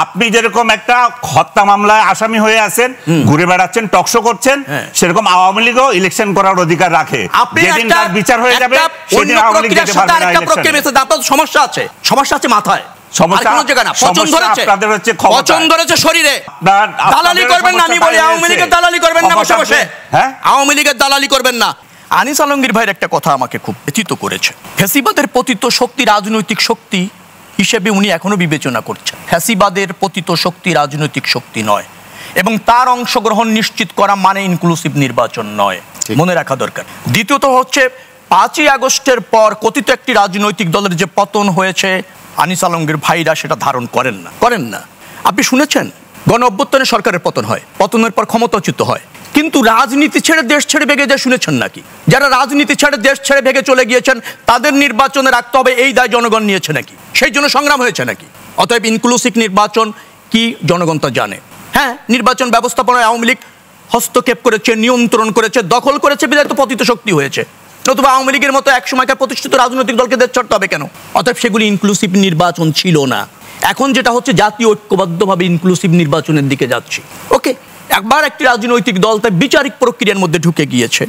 আপনি যেরকম একটা হত্যা মামলায় আসামি হয়ে আছেন, ঘুরে বেড়াচ্ছেন, টকশো করছেন, সেরকম আওয়ামী লীগও ইলেকশন করার অধিকার রাখে। যেদিন তার বিচার হয়ে যাবে সেদিন আওয়ামী লীগ যেতে পারবে না ইলেকশনে। আপনার সমস্যা আছে মাথায়। আনিস আলমগীর ভাইয়ের একটা কথা আমাকে খুব ব্যথিত করেছে। ফ্যাসিবাদের পতিত শক্তি রাজনৈতিক শক্তি হিসেবে উনি এখনো বিবেচনা করছেন। ফ্যাসিবাদের পতিত শক্তি রাজনৈতিক শক্তি নয়, এবং তার অংশগ্রহণ নিশ্চিত করা মানে ইনক্লুসিভ নির্বাচন নয়, মনে রাখা দরকার। দ্বিতীয়ত হচ্ছে 5ই আগস্টের পর কথিত একটি রাজনৈতিক দলের যে পতন হয়েছে, আনিস আলমগীর ভাইরা সেটা ধারণ করেন না। আপনি শুনেছেন গণ অভ্যুত্থানে সরকারের পতন হয়, পতনের পর ক্ষমতাচ্যুত হয়, কিন্তু রাজনীতি ছেড়ে দেশ ছেড়ে ভেগে যায় শুনেছেন নাকি? যারা রাজনীতি ছেড়ে দেশ ছেড়ে ভেগে চলে গিয়েছেন তাদের নির্বাচনে রাখতে হবে এই দায় জনগণ নিয়েছে নাকি? সেই জন্য সংগ্রাম হয়েছে নাকি? অতএব ইনক্লুসিভ নির্বাচন কি জনগণ তা জানে। হ্যাঁ, নির্বাচন ব্যবস্থাপনায় আওয়ামী লীগ হস্তক্ষেপ করেছে, নিয়ন্ত্রণ করেছে, দখল করেছে, বিধায় তো পতিত শক্তি হয়েছে। নতুবা আওয়ামী লীগের মতো এক সময়কার প্রতিষ্ঠিত রাজনৈতিক দলকে দেশ ছাড়তে হবে কেন? অতএব সেগুলি ইনক্লুসিভ নির্বাচন ছিল না। এখন যেটা হচ্ছে জাতীয় ঐক্যবদ্ধভাবে ইনক্লুসিভ নির্বাচনের দিকে যাচ্ছি। ওকে, একবার একটি রাজনৈতিক দল তার বিচারিক প্রক্রিয়ার মধ্যে ঢুকে গিয়েছে,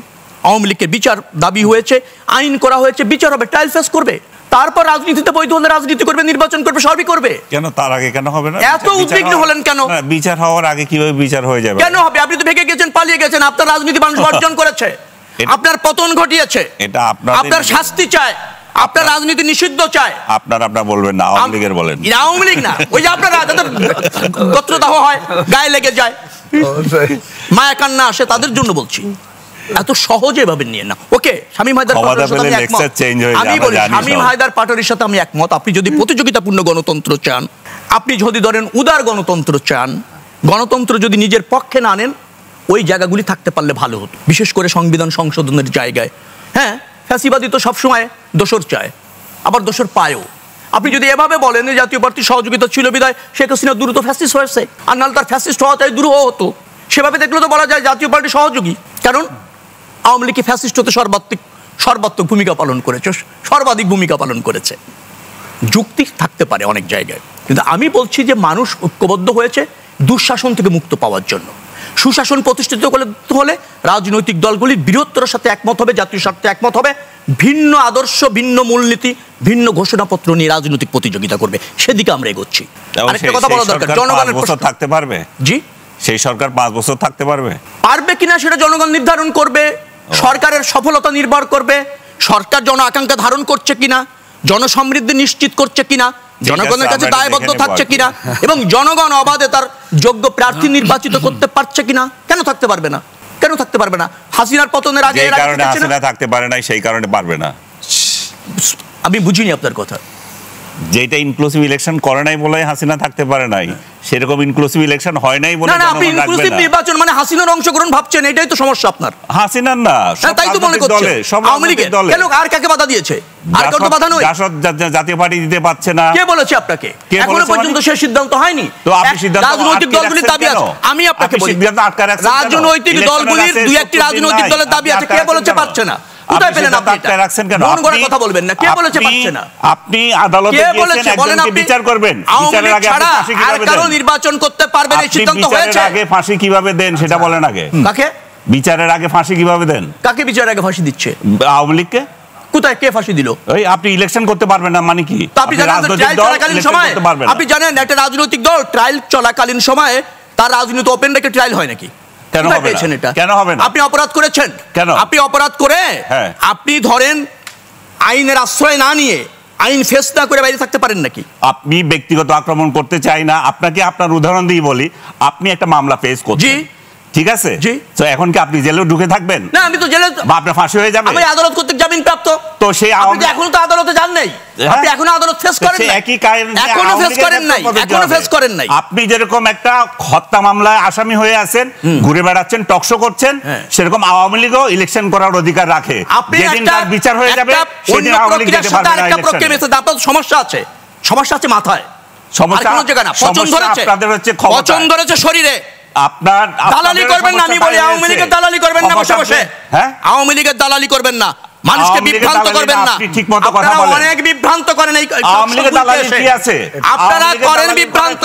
আওয়ামী লীগের বিচার দাবি হয়েছে, আইন করা হয়েছে, বিচার হবে, ট্রায়াল ফেস করবে, তারপর রাজনীতিতে বৈধ হলে রাজনীতি করবে, নির্বাচন করবে, সবই করবে। কেন তার আগে কেন হবে না? এত উদ্বিগ্ন হলেন কেন? বিচার হওয়ার আগে কিভাবে বিচার হয়ে যাবে? কেন হবে? আপনি তো ভেগে গেছেন, পালিয়ে গেছেন, আপনার রাজনীতি মানুষ বর্জন করেছে, আপনার পতন ঘটিয়েছে, এটা আপনার শাস্তি চায়, আপনার রাজনীতি নিষিদ্ধ চায়। আপনার বলবেন না, আওয়ামী লীগের বলেন। আওয়ামী লীগ না, ওই যে আপনারা যাদের গোত্রদাহ হয়, গায়ে লেগে যায়, মায়া কান্না আসে, তাদের জন্য বলছি। এত সহজে ভাবে নিয়ে না। ওকে, শামীম হায়দার পাটোয়ারির সাথে আমি একমত। আপনি যদি প্রতিযোগিতাপূর্ণ গণতন্ত্র চান, আপনি যদি ধরেন উদার গণতন্ত্র চান, গণতন্ত্র যদি নিজের পক্ষে না আনেন, ওই জায়গাগুলি থাকতে পারলে ভালো হতো, বিশেষ করে সংবিধান সংশোধনের জায়গায়। হ্যাঁ, ফ্যাসিবাদী তো সবসময় দোষর চায়, আবার দোষর পায়ও। আপনি যদি এভাবে বলেন জাতীয় পার্টির সহযোগিতা ছিল বিধায় শেখ হাসিনা দ্রুত ফ্যাসিস্ট হয়েছে, আর নাহলে তার ফ্যাসিস্ট হওয়া চাই দ্রুহ হতো, সেভাবে দেখলে তো বলা যায় জাতীয় পার্টি সহযোগী। কারণ আওয়ামী লীগ ফ্যাসিস্ট হতে সর্বাত্মক ভূমিকা পালন করেছে, সর্বাধিক ভূমিকা পালন করেছে। যুক্তি থাকতে পারে অনেক জায়গায়, কিন্তু আমি বলছি যে মানুষ ঐক্যবদ্ধ হয়েছে দুঃশাসন থেকে মুক্ত পাওয়ার জন্য। সুশাসন প্রতিষ্ঠিত হলে রাজনৈতিক দলগুলির বৃহত্তর সাথে একমত হবে, জাতীয় স্বার্থে একমত হবে, ভিন্ন আদর্শ, ভিন্ন মূলনীতি, ভিন্ন ঘোষণাপত্র নিয়ে রাজনৈতিক প্রতিযোগিতা করবে। সেদিকে আমরা এগোচ্ছি। আরেকটা কথা বলা দরকার, জনগণের প্রশ্ন থাকতে পারবে। জি, সেই সরকার 5 বছর থাকতে পারবে কিনা সেটা জনগণ নির্ধারণ করবে। সরকারের সফলতা নির্ভর করবে সরকার জন আকাঙ্ক্ষা ধারণ করছে কিনা, জনসমৃদ্ধি নিশ্চিত করছে কিনা, জনগণের কাছে দায়বদ্ধ থাকছে কিনা, এবং জনগণ অবাধে তার যোগ্য প্রার্থী নির্বাচিত করতে পারছে কিনা। কেন থাকতে পারবে না? কেন থাকতে পারবে না? হাসিনার পতনের আগে থাকতে পারে না, সেই কারণে পারবে না। আমি বুঝিনি আপনার কথা। যেটা ইনক্লুসিভ ইলেকশন করে নাই বলে হাসিনা থাকতে পারে নাই, সেরকম ইনক্লুসিভ ইলেকশন হয় নাই বলে না। আপনি ইনক্লুসিভ নির্বাচন মানে হাসিনার অংশগ্রহণ ভাবছেন, এটাই তো সমস্যা আপনার। হাসিনার না, তাই তো মনে করছে আওয়ামী লীগের। কেন, আর কাকে বাধা দিয়েছে? আর কারো তো বাধা নয়। জাতীয় পার্টি দিতে পারছে না। কে বলেছে আপনাকে? এখনো পর্যন্ত সেই সিদ্ধান্ত হয়নি। তো আপনি সিদ্ধান্ত রাজনৈতিক দলগুলির দাবি আছে। আমি আপনাকে বলি, রাজনৈতিক দলগুলির দুই একটি রাজনৈতিক দলের দাবি আছে। কে বলেছে পারছে না? কোথায় পেলেন আপনি এটা? রাখছেন কেন? মন কথা বলবেন না। কে বলেছে পারছে না? আপনি আদালতে গিয়েছেন, একজনকে বিচার করবেন, বিচারের আগে আপনি ফাঁসি কিভাবে দেন? আর কারো নির্বাচন করতে পারবেন এই সিদ্ধান্ত হয়েছে। বিচারের আগে ফাঁসি কিভাবে দেন সেটা বলেন আগে। কাকে বিচারের আগে ফাঁসি কিভাবে দেন? কাকে বিচারের আগে ফাঁসি দিচ্ছে? আওয়ামী লীগকে। কোথায় কে ফাঁসি দিল? ওই আপনি ইলেকশন করতে পারবেন না মানে কি? আপনি জানেন ট্রায়াল চলাকালীন সময়, আপনি জানেন একটা রাজনৈতিক দল ট্রায়াল চলাকালীন সময়ে তার রাজনীতি ওপেন রেখে ট্রায়াল হয় নাকি? কেন হবে না? কেন হবে না? আপনি অপরাধ করেছেন। কেন? আপনি অপরাধ করে আপনি ধরেন আইনের আশ্রয় না নিয়ে, আইন ফেস না করে বাইরে থাকতে পারেন নাকি? আপনি ব্যক্তিগত আক্রমণ করতে চাই না, আপনাকে আপনার উদাহরণ দিয়ে বলি। আপনি একটা মামলা ফেস করছেন, ঠিক আছে? জি। তো এখন কি আপনি জেলে ঢুকে থাকবেন? না, আমি তো জেলে, আপনার ফাঁসি হয়ে যাবে। আমি আদালত কর্তৃক জামিন প্রাপ্ত। তো সেই আপনি এখনো তো আদালতে যান নাই, আপনি এখনো আদালত ফেস করেন নাই। একই কারণে এখনো ফেস করেন নাই, এখনো ফেস করেন নাই। আপনি যেরকম একটা হত্যা মামলায় আসামি হয়ে আছেন, ঘুরে বেড়াচ্ছেন, টকশো করছেন, সেরকম আওয়ামী লীগও ইলেকশন করার অধিকার রাখে। যেদিন তার বিচার হয়ে যাবে সেদিন আওয়ামী লীগ যেতে পারবে না ইলেকশনে। আপনার সমস্যা আছে, সমস্যা আছে মাথায়, সমস্যা কোনো জায়গা না। পছন্দ ধরেছে, আপনাদের হচ্ছে পছন্দ ধরেছে শরীরে। আপনার দালালি করবেন না, আমি বলি আওয়ামী লীগের দালালি করবেন না বসে বসে। হ্যাঁ, আওয়ামী লীগের দালালি করবেন না, মানুষকে বিভ্রান্ত করবেন না। আপনারা অনেক বিভ্রান্ত করেন এই আওয়ামী লীগের দালালি কি আছে? আপনারা করেন বিভ্রান্ত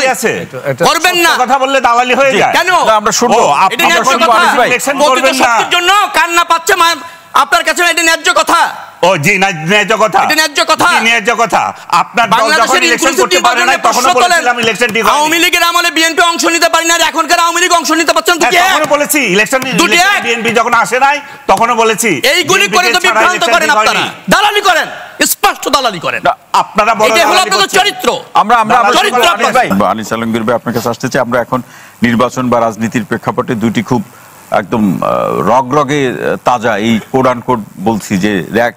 করবেন না। কথা বললে দালালি হয়ে যায় কেন? আমরা শুনবো। এটা ন্যায্য কথা। সত্যির জন্য কান্না পাচ্ছে আপনার কাছে, এটা ন্যায্য কথা। ও জি, ন্যায্য কথা। এটা ন্যায্য কথা। ন্যায্য কথা। আপনার দল যখন ইলেকশন করতে পারে না তখন বলেছিলাম ইলেকশন ঠিক হয়নি। আওয়ামী লীগের আমলে বিএনপি অংশ নিতে পারি না, আর এখনকার আওয়ামী লীগ অংশ নিতে পারছেন তো? তখনও বলেছি ইলেকশন বিএনপি যখন আসে নাই তখনও বলেছি। এইগুলি করে তো বিভ্রান্ত করেন আপনারা, দালালি করেন, স্পষ্ট দালালি করেন আপনারা। এটা হলো আপনাদের চরিত্র। আমরা চরিত্র আপনাদের। আনিস আলমগীর ভাই, আপনার কাছে আসতে চাই। আমরা এখন নির্বাচন বা রাজনীতির প্রেক্ষাপটে দুটি খুব একদম রগরগে তাজা এই কোড আন কোড বলছি যে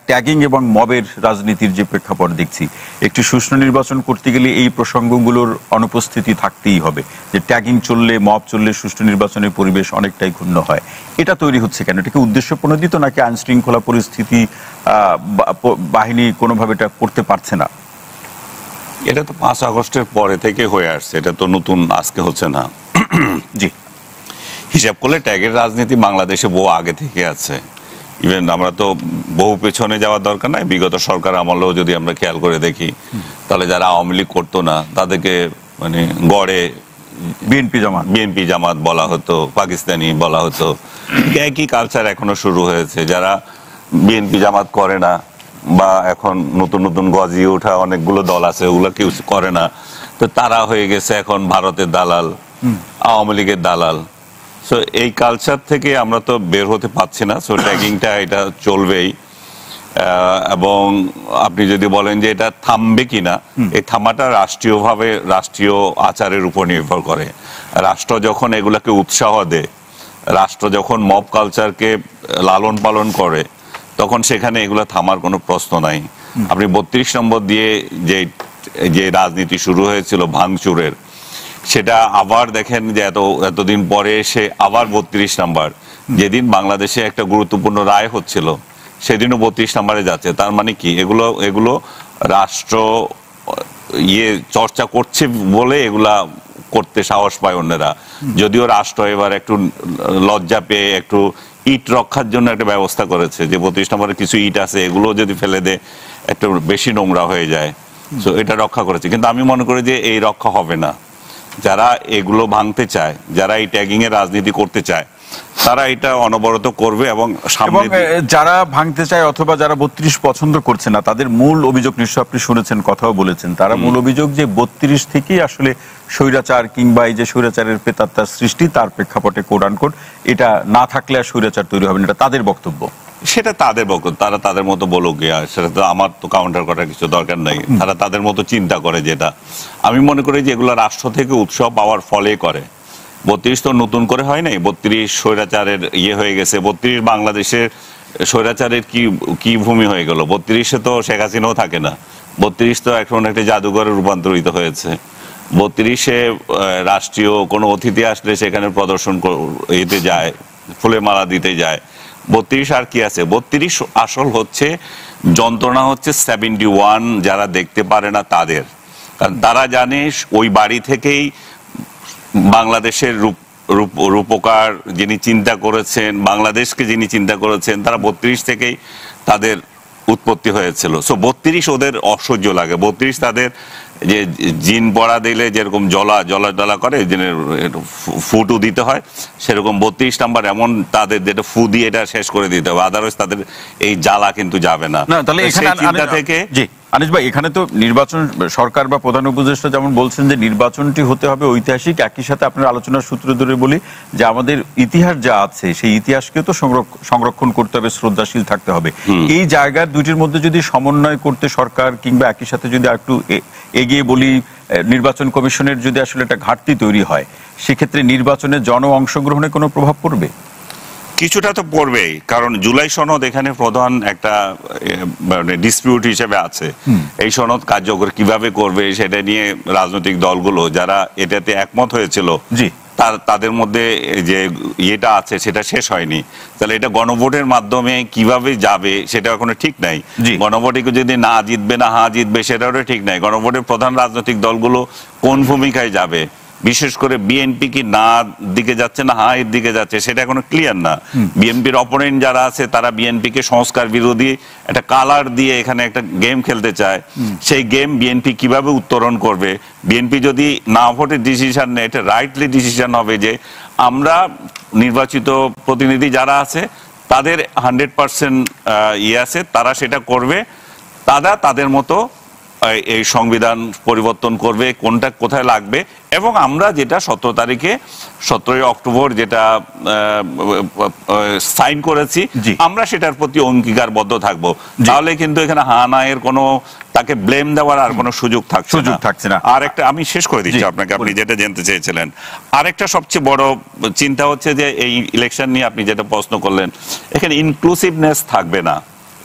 ট্যাগিং এবং মবের রাজনীতির যে প্রেক্ষাপট দেখছি, একটি সুষ্ঠু নির্বাচন করতে গেলে এই প্রসঙ্গগুলোর অনুপস্থিতি থাকতেই হবে। যে ট্যাগিং চললে, মব চললে সুষ্ঠু নির্বাচনের পরিবেশ অনেকটাই ক্ষুণ্ণ হয়। এটা তৈরি হচ্ছে কেন? এটা কি উদ্দেশ্য প্রণোদিত, নাকি আইন শৃঙ্খলা পরিস্থিতি বাহিনী কোনোভাবে এটা করতে পারছে না? এটা তো 5 আগস্টের পরে থেকে হয়ে আসছে, এটা তো নতুন আজকে হচ্ছে না। জি, হিসাব করলে ট্যাগের রাজনীতি বাংলাদেশে বহু আগে থেকে আছে। ইভেন আমরা তো বহু পেছনে যাওয়ার দরকার নাই, বিগত সরকার আমলেও যদি আমরা খেয়াল করে দেখি তাহলে যারা আওয়ামী লীগ করতো না তাদেরকে মানে গড়ে বিএনপি জামাত বলা হতো, পাকিস্তানি বলা হতো। একই কালচার এখনো শুরু হয়েছে। যারা বিএনপি জামাত করে না বা এখন নতুন নতুন গজিয়ে ওঠা অনেকগুলো দল আছে, ওগুলো কেউ করে না, তো তারা হয়ে গেছে এখন ভারতের দালাল, আওয়ামী লীগের দালাল। সো এই কালচার থেকে আমরা তো বের হতে পারছি না। সো ট্যাগিংটা এটা চলবেই। এবং আপনি যদি বলেন যে এটা থামবে কিনা, এই থামাটা রাষ্ট্রীয়ভাবে রাষ্ট্রীয় আচারের উপর নির্ভর করে। রাষ্ট্র যখন এগুলাকে উৎসাহ দেয়, রাষ্ট্র যখন মব কালচারকে লালন পালন করে, তখন সেখানে এগুলো থামার কোনো প্রশ্ন নাই। আপনি 32 নম্বর দিয়ে যে রাজনীতি শুরু হয়েছিল ভাঙচুরের, সেটা আবার দেখেন যে এতদিন পরে এসে আবার 32 নাম্বার। যেদিন বাংলাদেশে একটা গুরুত্বপূর্ণ রায় হচ্ছিল সেদিনও 32 নাম্বারে যাচ্ছে। তার মানে কি, এগুলো রাষ্ট্র চর্চা করছে বলে এগুলা করতে সাহস পায় অন্যরা। যদিও রাষ্ট্র এবার একটু লজ্জা পেয়ে একটু ইট রক্ষার জন্য একটা ব্যবস্থা করেছে, যে 32 নম্বরে কিছু ইট আছে, এগুলো যদি ফেলে দেয় একটু বেশি নোংরা হয়ে যায়। তো এটা রক্ষা করেছে, কিন্তু আমি মনে করি যে এই রক্ষা হবে না। যারা এগুলো ভাঙতে চায়, যারা এই ট্যাগিং এর রাজনীতি করতে চায়, তারা এটা অনবরত করবে। এবং যারা ভাঙতে চায় অথবা যারা 32 পছন্দ করছে না, তাদের মূল অভিযোগ নিশ্চয় আপনি শুনেছেন, কথাও বলেছেন, তারা মূল অভিযোগ যে 32 থেকেই আসলে স্বৈরাচার কিংবা এই যে স্বৈরাচারের প্রেতাত্মার সৃষ্টি, তার প্রেক্ষাপটে কোড আন কোড এটা না থাকলে আর স্বৈরাচার তৈরি হবে না, এটা তাদের বক্তব্য। সেটা তাদের বক্তব্য, তারা তাদের মতো বলুক, সেটা তো আমার তো কাউন্টার করার কিছু দরকার নাই। তারা তাদের মতো চিন্তা করে। যেটা আমি মনে করি যে এগুলো রাষ্ট্র থেকে উৎসাহ পাওয়ার ফলে করে। 32 তো নতুন করে হয় নাই, 32 স্বৈরাচারের হয়ে গেছে। 32 বাংলাদেশের স্বৈরাচারের কি ভূমি হয়ে গেল। 32-এ তো শেখ হাসিনাও থাকে না। 32 তো এখন একটা জাদুঘরে রূপান্তরিত হয়েছে। 32-এ রাষ্ট্রীয় কোনো অতিথি আসলে সেখানে প্রদর্শন দিতে যায়, ফুলে মালা দিতে যায়। 32 আর কি আছে? 32 আসল হচ্ছে যন্ত্রণা হচ্ছে 71 যারা দেখতে পারে না তাদের। কারণ তারা জানে ওই বাড়ি থেকেই বাংলাদেশের রূপকার যিনি চিন্তা করেছেন, বাংলাদেশকে যিনি চিন্তা করেছেন, তারা 32 থেকেই তাদের উৎপত্তি হয়েছিল। সো 32 ওদের অসহ্য লাগে। 32 তাদের যে জিন পড়া দিলে যেরকম জ্বলা করে, ফুটু দিতে হয়, সেরকম 32 নাম্বার এমন তাদের যেটা ফু দিয়ে এটা শেষ করে দিতে হবে, আদারওয়াইজ তাদের এই জ্বালা কিন্তু যাবে না। তাহলে চিন্তা থেকে জি আনিস ভাই, এখানে তো নির্বাচন সরকার বা প্রধান উপদেষ্টা যেমন বলছেন যে নির্বাচনটি হতে হবে ঐতিহাসিক, একই সাথে আপনার আলোচনার সূত্র ধরে বলি যে আমাদের ইতিহাস যা আছে সেই ইতিহাসকে তো সংরক্ষণ করতে হবে, শ্রদ্ধাশীল থাকতে হবে। এই জায়গার দুইটির মধ্যে যদি সমন্বয় করতে সরকার কিংবা একই সাথে যদি একটু এগিয়ে বলি, নির্বাচন কমিশনের যদি আসলে একটা ঘাটতি তৈরি হয়, সেক্ষেত্রে নির্বাচনে জন অংশগ্রহণে কোনো প্রভাব পড়বে? কিছুটা তো পড়বেই, কারণ জুলাই সনদ এখানে প্রধান একটা ডিসপিউট হিসেবে আছে। এই সনদ কার্যকর কিভাবে করবে সেটা নিয়ে রাজনৈতিক দলগুলো যারা এটাতে একমত হয়েছিল, তাদের মধ্যে যে ইয়েটা আছে সেটা শেষ হয়নি। তাহলে এটা গণভোটের মাধ্যমে কিভাবে যাবে সেটা এখনো ঠিক নাই। গণভোটে যদি না জিতবে না হ্যাঁ জিতবে সেটাও ঠিক নাই। গণভোটের প্রধান রাজনৈতিক দলগুলো কোন ভূমিকায় যাবে, বিশেষ করে বিএনপি কি না দিকে যাচ্ছে না হা এর দিকে যাচ্ছে সেটা এখনো ক্লিয়ার না। বিএনপির অপোনেন্ট যারা আছে তারা বিএনপিকে সংস্কার বিরোধী একটা কালার দিয়ে এখানে একটা গেম খেলতে চায়। সেই গেম বিএনপি কিভাবে উত্তরণ করবে? বিএনপি যদি না ভোটের ডিসিশন নেয়, এটা রাইটলি ডিসিশন হবে যে আমরা নির্বাচিত প্রতিনিধি যারা আছে তাদের 100% ইয়ে আছে, তারা সেটা করবে, তারা তাদের মতো এই সংবিধান পরিবর্তন করবে, কোনটা কোথায় লাগবে। এবং আমরা যেটা 17 অক্টোবর যেটা সাইন করেছি আমরা সেটার প্রতি অঙ্গীকারবদ্ধ থাকবো। তাহলে কিন্তু এখানে হানায়ের কোনো তাকে ব্লেম দেওয়ার আর কোনো সুযোগ থাকছে না। আর একটা আমি শেষ করে দিচ্ছি আপনাকে, আপনি যেটা জানতে চেয়েছিলেন। আরেকটা সবচেয়ে বড় চিন্তা হচ্ছে যে এই ইলেকশন নিয়ে আপনি যেটা প্রশ্ন করলেন, এখানে ইনক্লুসিভনেস থাকবে না।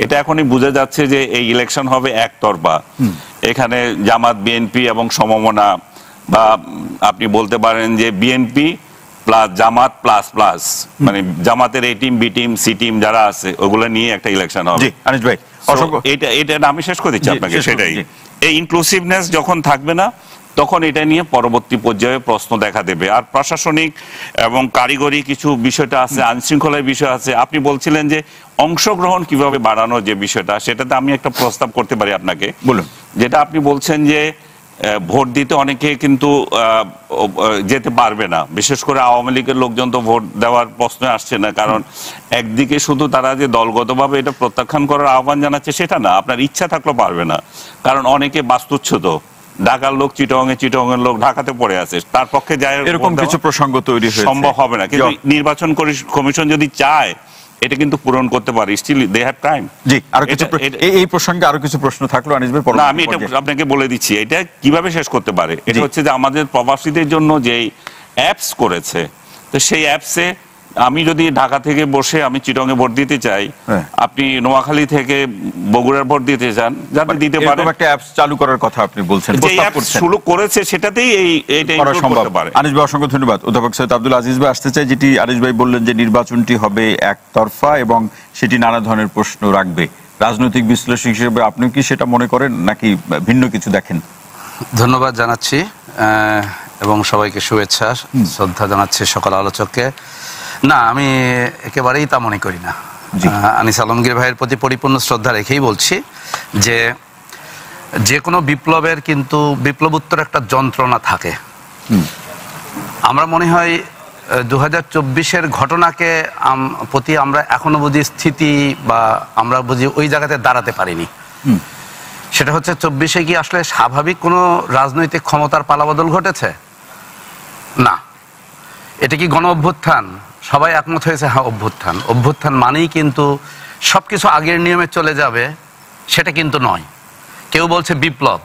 এটা এখনই বোঝা যাচ্ছে যে এই ইলেকশন হবে একতরফা। এখানে জামাত বিএনপি এবং সমমনা, বা আপনি বলতে পারেন যে BNP plus Jamaat plus plus, মানে জামাতের A team B team C team যারা আছে ওগুলো নিয়ে একটা ইলেকশন হবে। আনিস ভাই এটা আমি শেষ করে দিচ্ছি আপনাকে। সেটাই, এই ইনক্লুসিভনেস যখন থাকবে না তখন এটা নিয়ে পরবর্তী পর্যায়ে প্রশ্ন দেখা দেবে। আর প্রশাসনিক এবং কারিগরি কিছু বিষয়টা আছে, আইনশৃঙ্খলার বিষয় আছে। আপনি বলছিলেন যে অংশগ্রহণ কিভাবে বাড়ানোর যে বিষয়টা, সেটাতে আমি একটা প্রস্তাব করতে পারি আপনাকে। বলুন। যেটা আপনি বলছেন যে ভোট দিতে অনেকে কিন্তু যেতে পারবে না, বিশেষ করে আওয়ামী লীগের লোকজন তো ভোট দেওয়ার প্রশ্ন আসছে না। কারণ একদিকে শুধু তারা যে দলগতভাবে এটা প্রত্যাখ্যান করার আহ্বান জানাচ্ছে সেটা না, আপনার ইচ্ছা থাকলেও পারবে না। কারণ অনেকে বাস্তুচ্যুত, ঢাকার লোক চিটগাঁয়ের লোক ঢাকাতে পড়ে আছে, তার পক্ষে যায় এরকম কিছু প্রসঙ্গ তৈরি হয়েছে, সম্ভব হবে না। কিন্তু নির্বাচন কমিশন যদি চায় এটা কিন্তু পূরণ করতে পারে, স্টিল দে হ্যাভ টাইম। জি, আর কিছু এই প্রসঙ্গে আরো কিছু প্রশ্ন থাকলো আনিস ভাই। না, আমি এটা আপনাকে বলে দিচ্ছি, এটা কিভাবে শেষ করতে পারে। এটা হচ্ছে যে আমাদের প্রবাসীদের জন্য যে অ্যাপস করেছে, তো সেই অ্যাপসে আমি যদি ঢাকা থেকে বসে আমি চিটগাঁয়ে ভোট দিতে চাই, আপনি নোয়াখালী থেকে বগুড়ার ভোট দিতে চান, যাতে দিতে পারেন। একটা অ্যাপস চালু করার কথা আপনি বলছেন, প্রস্তাব করছেন, শুরু করেছে, সেটাতেই এইটা সম্ভব পারে। আনিস ভাই অসংখ্য ধন্যবাদ। অধ্যাপক সৈয়দ আব্দুল আজিজ ভাই আসতে চাই, যেটি আনিস ভাই বললেন যে নির্বাচনটি হবে একতরফা এবং সেটি নানা ধরনের প্রশ্ন রাখবে। রাজনৈতিক বিশ্লেষক হিসেবে আপনি কি সেটা মনে করেন নাকি ভিন্ন কিছু দেখেন? ধন্যবাদ জানাচ্ছি এবং সবাইকে শুভেচ্ছা শ্রদ্ধা জানাচ্ছি সকল আলোচককে। না, আমি একেবারেই তা মনে করি না। আনিস আলমগীর ভাইয়ের প্রতি পরিপূর্ণ শ্রদ্ধা রেখেই বলছি যে কোনো বিপ্লবের কিন্তু বিপ্লবোত্তর একটা যন্ত্রণা থাকে। আমরা মনে হয় 2024-এর ঘটনাকে প্রতি আমরা এখনো বুঝি স্থিতি বা আমরা বুঝি ওই জায়গাতে দাঁড়াতে পারিনি। সেটা হচ্ছে 24-এ কি আসলে স্বাভাবিক কোনো রাজনৈতিক ক্ষমতার পালাবদল ঘটেছে? না। এটা কি গণ অভ্যুত্থান? সবাই একমত হয়েছে হ্যাঁ অভ্যুত্থান। অভ্যুত্থান মানেই কিন্তু সবকিছু আগের নিয়মে চলে যাবে, সেটা কিন্তু নয়। কেউ বলছে বিপ্লব।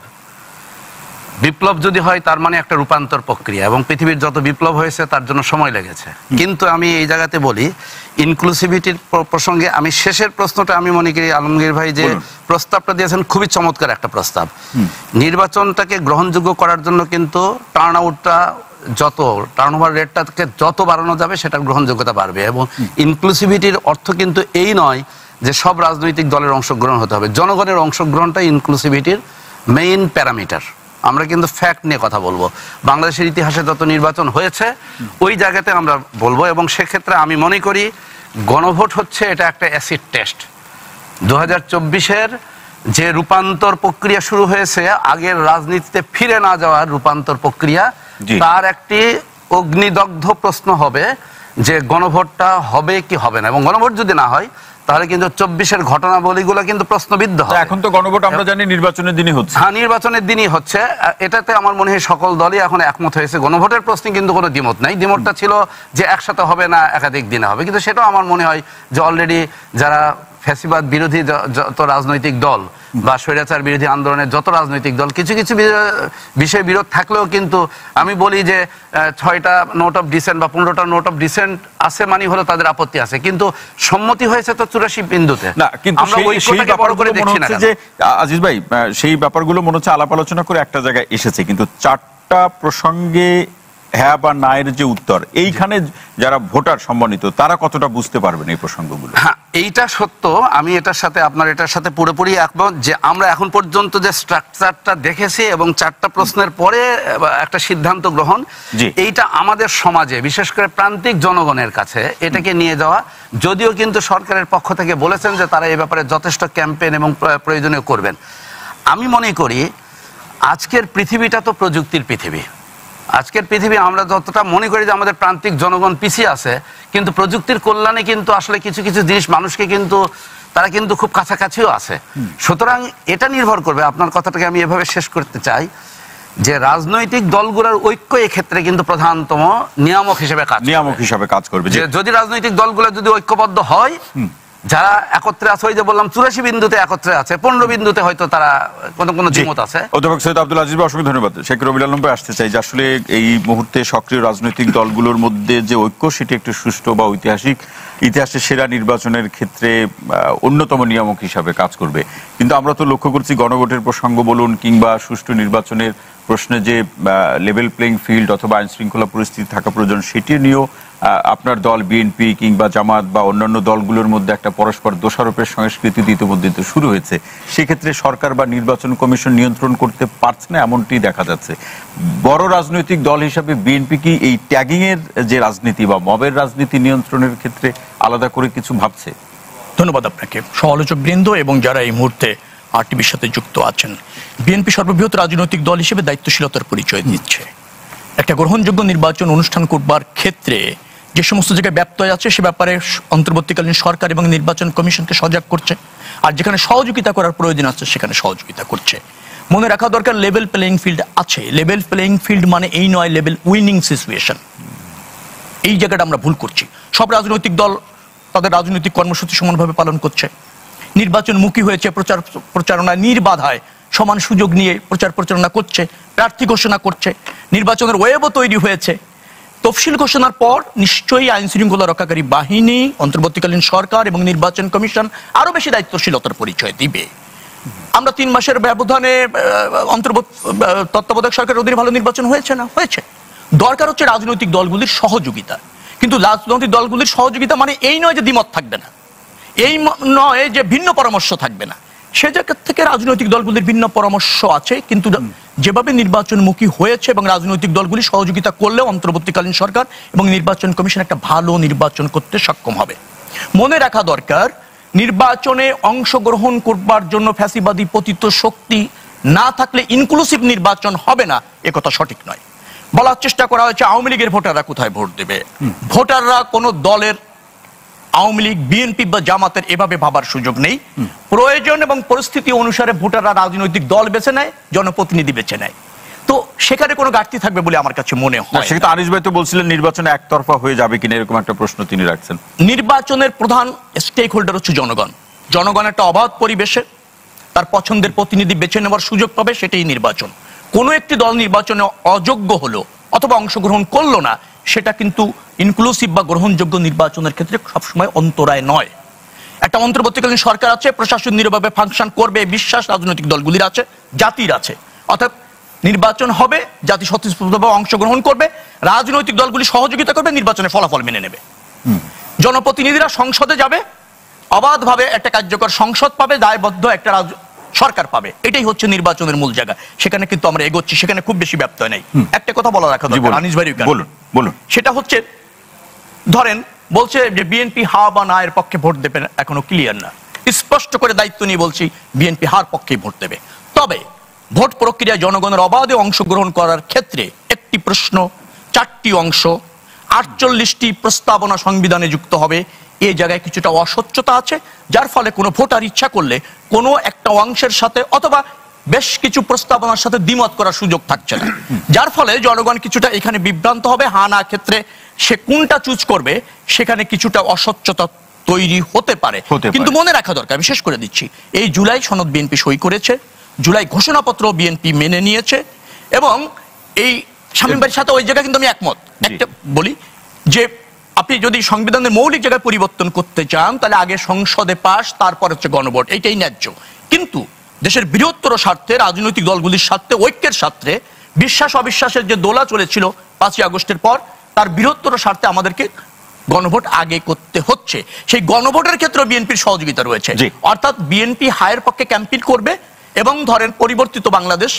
বিপ্লব যদি হয় তার মানে একটা রূপান্তর প্রক্রিয়া, এবং পৃথিবীর যত বিপ্লব হয়েছে তার জন্য সময় লেগেছে। কিন্তু আমি এই জায়গাতে বলি ইনক্লুসিভিটির প্রসঙ্গে আমি শেষের প্রশ্নটা আমি মনে করি আলমগীর ভাই যে প্রস্তাবটা দিয়েছেন খুবই চমৎকার একটা প্রস্তাব। নির্বাচনটাকে গ্রহণযোগ্য করার জন্য কিন্তু টার্নওভার রেটটাকে যত বাড়ানো যাবে সেটার গ্রহণযোগ্যতা বাড়বে। এবং ইনক্লুসিভিটির অর্থ কিন্তু এই নয় যে সব রাজনৈতিক দলের অংশগ্রহণ হতে হবে। জনগণের অংশগ্রহণটা ইনক্লুসিভিটির মেইন প্যারামিটার। আমরা কিন্তু ফ্যাক্ট নিয়ে কথা বলবো। বাংলাদেশের ইতিহাসে যত নির্বাচন হয়েছে ওই জায়গাতে আমরা বলবো, এবং সেক্ষেত্রে আমি মনে করি গণভোট হচ্ছে এটা একটা অ্যাসিড টেস্ট। 2024-এর যে রূপান্তর প্রক্রিয়া শুরু হয়েছে, আগের রাজনীতিতে ফিরে না যাওয়ার রূপান্তর প্রক্রিয়া, তার একটি অগ্নিদগ্ধ প্রশ্ন হবে যে গণভোটটা হবে কি হবে না। এবং গণভোট যদি না হয় তাহলে কিন্তু 24-এর ঘটনাবলীগুলো কিন্তু প্রশ্নবিদ্ধ হবে। এখন তো গণভোট আমরা জানি নির্বাচনের দিনই হচ্ছে। হ্যাঁ, নির্বাচনের দিনই হচ্ছে। এটাতে আমার মনে হয় সকল দলই এখন একমত হয়েছে। গণভোটের প্রশ্নে কিন্তু কোনো দ্বিমত নাই। দ্বিমতটা ছিল যে একসাথে হবে না একাধিক দিনে হবে, কিন্তু সেটাও আমার মনে হয় যে অলরেডি যারা ফ্যাসিবাদ বিরোধী যত রাজনৈতিক দল বা স্বৈরাচার বিরোধী আন্দোলনের যত রাজনৈতিক দল কিছু কিছু বিষয় বিরোধ থাকলেও কিন্তু আমি বলি যে 6টা নোট অফ ডিসেন্ট বা 15টা নোট অফ ডিসেন্ট আছে মানে হলো তাদের আপত্তি আছে, কিন্তু সম্মতি হয়েছে তো 84 বিন্দুতে। না, কিন্তু সেই ব্যাপারগুলো মনে হচ্ছে যে আজিজ ভাই সেই ব্যাপারগুলো মনে হচ্ছে আলাপ আলোচনা করে একটা জায়গায় এসেছে, কিন্তু 4টা প্রসঙ্গে হ্যাঁ বা না এর যে উত্তর, এইখানে যারা ভোটার সম্মানিত তারা কতটা বুঝতে পারবেন এই প্রসঙ্গগুলো? হ্যাঁ, এইটা সত্য। আমি এটার সাথে আপনার এটার সাথে পুরোপুরি একমত যে আমরা এখন পর্যন্ত যে স্ট্রাকচারটা দেখেছি এবং 4টা প্রশ্নের পরে একটা সিদ্ধান্ত গ্রহণ, এইটা আমাদের সমাজে বিশেষ করে প্রান্তিক জনগণের কাছে এটাকে নিয়ে যাওয়া, যদিও কিন্তু সরকারের পক্ষ থেকে বলেছেন যে তারা এই ব্যাপারে যথেষ্ট ক্যাম্পেইন এবং প্রয়োজনীয় করবেন। আমি মনে করি আজকের পৃথিবীটা তো প্রযুক্তির পৃথিবী। আজকের পৃথিবী আমরা যতটা মনে করি যে আমাদের প্রান্তিক জনগণ পিছিয়ে আছে, কিন্তু প্রযুক্তির কল্যাণে কিন্তু আসলে কিছু কিছু জিনিস মানুষকে কিন্তু তারা কিন্তু খুব কাছাকাছিও আছে। সুতরাং এটা নির্ভর করবে, আপনার কথাটাকে আমি এভাবে শেষ করতে চাই যে রাজনৈতিক দলগুলোর ঐক্য এক্ষেত্রে কিন্তু প্রধানতম নিয়ামক হিসেবে কাজ করবে। যদি রাজনৈতিক দলগুলো যদি ঐক্যবদ্ধ হয়, যারা একত্রে আছে, ওই যে বললাম 84 বিন্দুতে একত্রে আছে, 15 বিন্দুতে হয়তো তারা কোনো দ্বিমত আছে। অধ্যাপক সৈয়দ আব্দুল আজিজ ভাই, অসংখ্য ধন্যবাদ। শেখ রবিউল আলম ভাই, আসতে চাই যে আসলে এই মুহূর্তে সক্রিয় রাজনৈতিক দলগুলোর মধ্যে যে ঐক্য, সেটি একটু সুষ্ঠু বা ইতিহাসের সেরা নির্বাচনের ক্ষেত্রে অন্যতম নিয়ামক হিসাবে কাজ করবে। কিন্তু আমরা তো লক্ষ্য করছি গণভোটের প্রসঙ্গ বলুন কিংবা সুষ্ঠু নির্বাচনের প্রশ্নে যে লেভেল প্লেইং ফিল্ড অথবা আইন শৃঙ্খলা পরিস্থিতি থাকা প্রয়োজন, সেটি নিয়েও আপনার দল বিএনপি কিংবা জামাত বা অন্যান্য দলগুলোর মধ্যে একটা পরস্পর দোষারোপের সংস্কৃতি ইতিমধ্যে তো শুরু হয়েছে। সেক্ষেত্রে সরকার বা নির্বাচন কমিশন নিয়ন্ত্রণ করতে পারছে না, এমনটি দেখা যাচ্ছে। বড় রাজনৈতিক দল হিসাবে বিএনপি কি এই ট্যাগিং এর যে রাজনীতি বা মবের রাজনীতি নিয়ন্ত্রণের ক্ষেত্রে আলাদা করে কিছু ভাবছে? ধন্যবাদ আপনাকে, সমালোচক বৃন্দ এবং যারা এই মুহূর্তে আরটিভির সাথে যুক্ত আছেন। বিএনপি সর্ববৃহৎ রাজনৈতিক দল হিসেবে দায়িত্বশীলতার পরিচয় দিচ্ছে। একটা গ্রহণযোগ্য নির্বাচন অনুষ্ঠান করবার ক্ষেত্রে যে সমস্ত জায়গায় ব্যত্যয় আছে সে ব্যাপারে অন্তর্বর্তীকালীন সরকার এবং নির্বাচন কমিশনকে সজাগ করছে, আর যেখানে সহযোগিতা করার প্রয়োজন আছে সেখানে সহযোগিতা করছে। মনে রাখা দরকার লেভেল প্লেইং ফিল্ড আছে। লেভেল প্লেইং ফিল্ড মানে এই নয় লেভেল উইনিং সিচুয়েশন। এই জায়গাটা আমরা ভুল করছি। সব রাজনৈতিক দল তাদের রাজনৈতিক কর্মসূচি সমানভাবে পালন করছে, নির্বাচনমুখী হয়েছে, প্রচারণা নির্বাধায় সমান সুযোগ নিয়ে প্রচারণা করছে, প্রার্থী ঘোষণা করছে, নির্বাচনের ওয়েবও তৈরি হয়েছে। তফসিল ঘোষণার পর নিশ্চয়ই আইন শৃঙ্খলা রক্ষাকারী বাহিনী, অন্তর্বর্তীকালীন সরকার এবং নির্বাচন কমিশন আরো বেশি দায়িত্বশীলতার পরিচয় দিবে। আমরা 3 মাসের ব্যবধানে তত্ত্বাবধায়ক সরকারের অধীনে ভালো নির্বাচন হয়েছে না? হয়েছে। দরকার হচ্ছে রাজনৈতিক দলগুলির সহযোগিতা। কিন্তু রাজনৈতিক দলগুলির সহযোগিতা মানে এই নয় যে দ্বিমত থাকবে না, এই নয় যে ভিন্ন পরামর্শ থাকবে না। সে জায়গা থেকে রাজনৈতিক দলগুলির ভিন্ন পরামর্শ আছে, কিন্তু যেভাবে নির্বাচনমুখী হয়েছে এবং রাজনৈতিক দলগুলি সহযোগিতা করলে অন্তর্বর্তীকালীন সরকার এবং নির্বাচন কমিশন একটা ভালো নির্বাচন করতে সক্ষম হবে। মনে রাখা দরকার, নির্বাচনে অংশগ্রহণ করবার জন্য ফ্যাসিবাদী পতিত শক্তি না থাকলে ইনক্লুসিভ নির্বাচন হবে না, একথা সঠিক নয়। বলার চেষ্টা করা হয়েছে আওয়ামী লীগের ভোটাররা কোথায় ভোট দেবে। ভোটাররা কোনো দলের, আওয়ামী লীগ, বিএনপি বা জামাতের এভাবে ভাবার সুযোগ নেই। প্রয়োজন এবং পরিস্থিতি অনুসারে ভোটাররা রাজনৈতিক দল বেছে নেয়, জনপ্রতিনিধি বেছে নেয়। তো সেখানে কোনো ঘাটতি থাকবে বলে আমার কাছে মনে হয়। সেটা আনিস ভাই তো বলছিলেন নির্বাচনে একতরফা হয়ে যাবে কিনা, এরকম একটা প্রশ্ন তিনি রাখছেন। নির্বাচনের প্রধান স্টেক হোল্ডার হচ্ছে জনগণ। জনগণ একটা অবাধ পরিবেশে তার পছন্দের প্রতিনিধি বেছে নেওয়ার সুযোগ পাবে, সেটাই নির্বাচন। কোনো একটি দল নির্বাচনে অযোগ্য হলো অথবা অংশগ্রহণ করলো না, সেটা কিন্তু ইনক্লুসিভ বা গ্রহণযোগ্য নির্বাচনের ক্ষেত্রে সবসময় অন্তরায় নয়। একটা অন্তর্বর্তীকালীন সরকার আছে, প্রশাসন নীরবে ফাংশন করবে, বিশ্বাস রাজনৈতিক দলগুলির আছে, জাতির আছে। অর্থাৎ নির্বাচন হবে, জাতি স্বতঃস্ফূর্তভাবে অংশগ্রহণ করবে, রাজনৈতিক দলগুলি সহযোগিতা করবে, নির্বাচনের ফলাফল মেনে নেবে। জনপ্রতিনিধিরা সংসদে যাবে, অবাধভাবে একটা কার্যকর সংসদ পাবে, দায়বদ্ধ একটা সরকার পাবে। এটাই হচ্ছে নির্বাচনের মূল জায়গা। সেখানে কিন্তু আমরা এগোচ্ছি, সেখানে খুব বেশি ব্যত্যয় নেই। একটা কথা বলা রাখা দরকার আনিস ভাই, বলুন। সেটা হচ্ছে, ধরেন বলছে যে বিএনপি হা বা না এর পক্ষে ভোট দেবে, এখনো ক্লিয়ার না। স্পষ্ট করে দায়িত্ব নিয়ে বলছি বিএনপি হার পক্ষেই ভোট দেবে। তবে ভোট প্রক্রিয়ায় জনগণের অবাধে অংশগ্রহণ করার ক্ষেত্রে একটি প্রশ্ন, 4টি অংশ, 48টি প্রস্তাবনা সংবিধানে যুক্ত হবে। এই জায়গায় কিছুটা অস্বচ্ছতা আছে, যার ফলে কোনো ভোটার ইচ্ছা করলে কোনো একটা অংশের সাথে অথবা বেশ কিছু প্রস্তাবনার সাথে দ্বিমত করার সুযোগ থাকছে না, যার ফলে জনগণ কিছুটা এখানে বিভ্রান্ত হবে। হা না ক্ষেত্রে সে কোনটা চুজ করবে সেখানে কিছুটা অস্বচ্ছতা তৈরি হতে পারে। কিন্তু মনে রাখা দরকার, বিশেষ করে দিচ্ছি, এই জুলাই সনদ বিএনপি সই করেছে, জুলাই ঘোষণাপত্র বিএনপি মেনে নিয়েছে, এবং এই শামীম ভাইয়ের সাথে ওই জায়গায় কিন্তু আমি একমত। একটা বলি যে আপনি যদি সংবিধানের মৌলিক জায়গায় পরিবর্তন করতে চান তাহলে আগে সংসদে পাস, তারপর হচ্ছে গণভোট, এইটাই ন্যায্য। কিন্তু দেশের বৃহত্তর স্বার্থে, রাজনৈতিক দলগুলির স্বার্থে, ঐক্যের স্বার্থে বিশ্বাস অবিশ্বাসের যে দোলা চলেছিল 5ই আগস্টের পর, তার বৃহত্তর স্বার্থে আমাদেরকে গণভোট আগে করতে হচ্ছে। সেই গণভোটের ক্ষেত্রে বিএনপির সহযোগিতা রয়েছে, অর্থাৎ বিএনপি হায়ের পক্ষে ক্যাম্পেইন করবে এবং ধরেন পরিবর্তিত বাংলাদেশ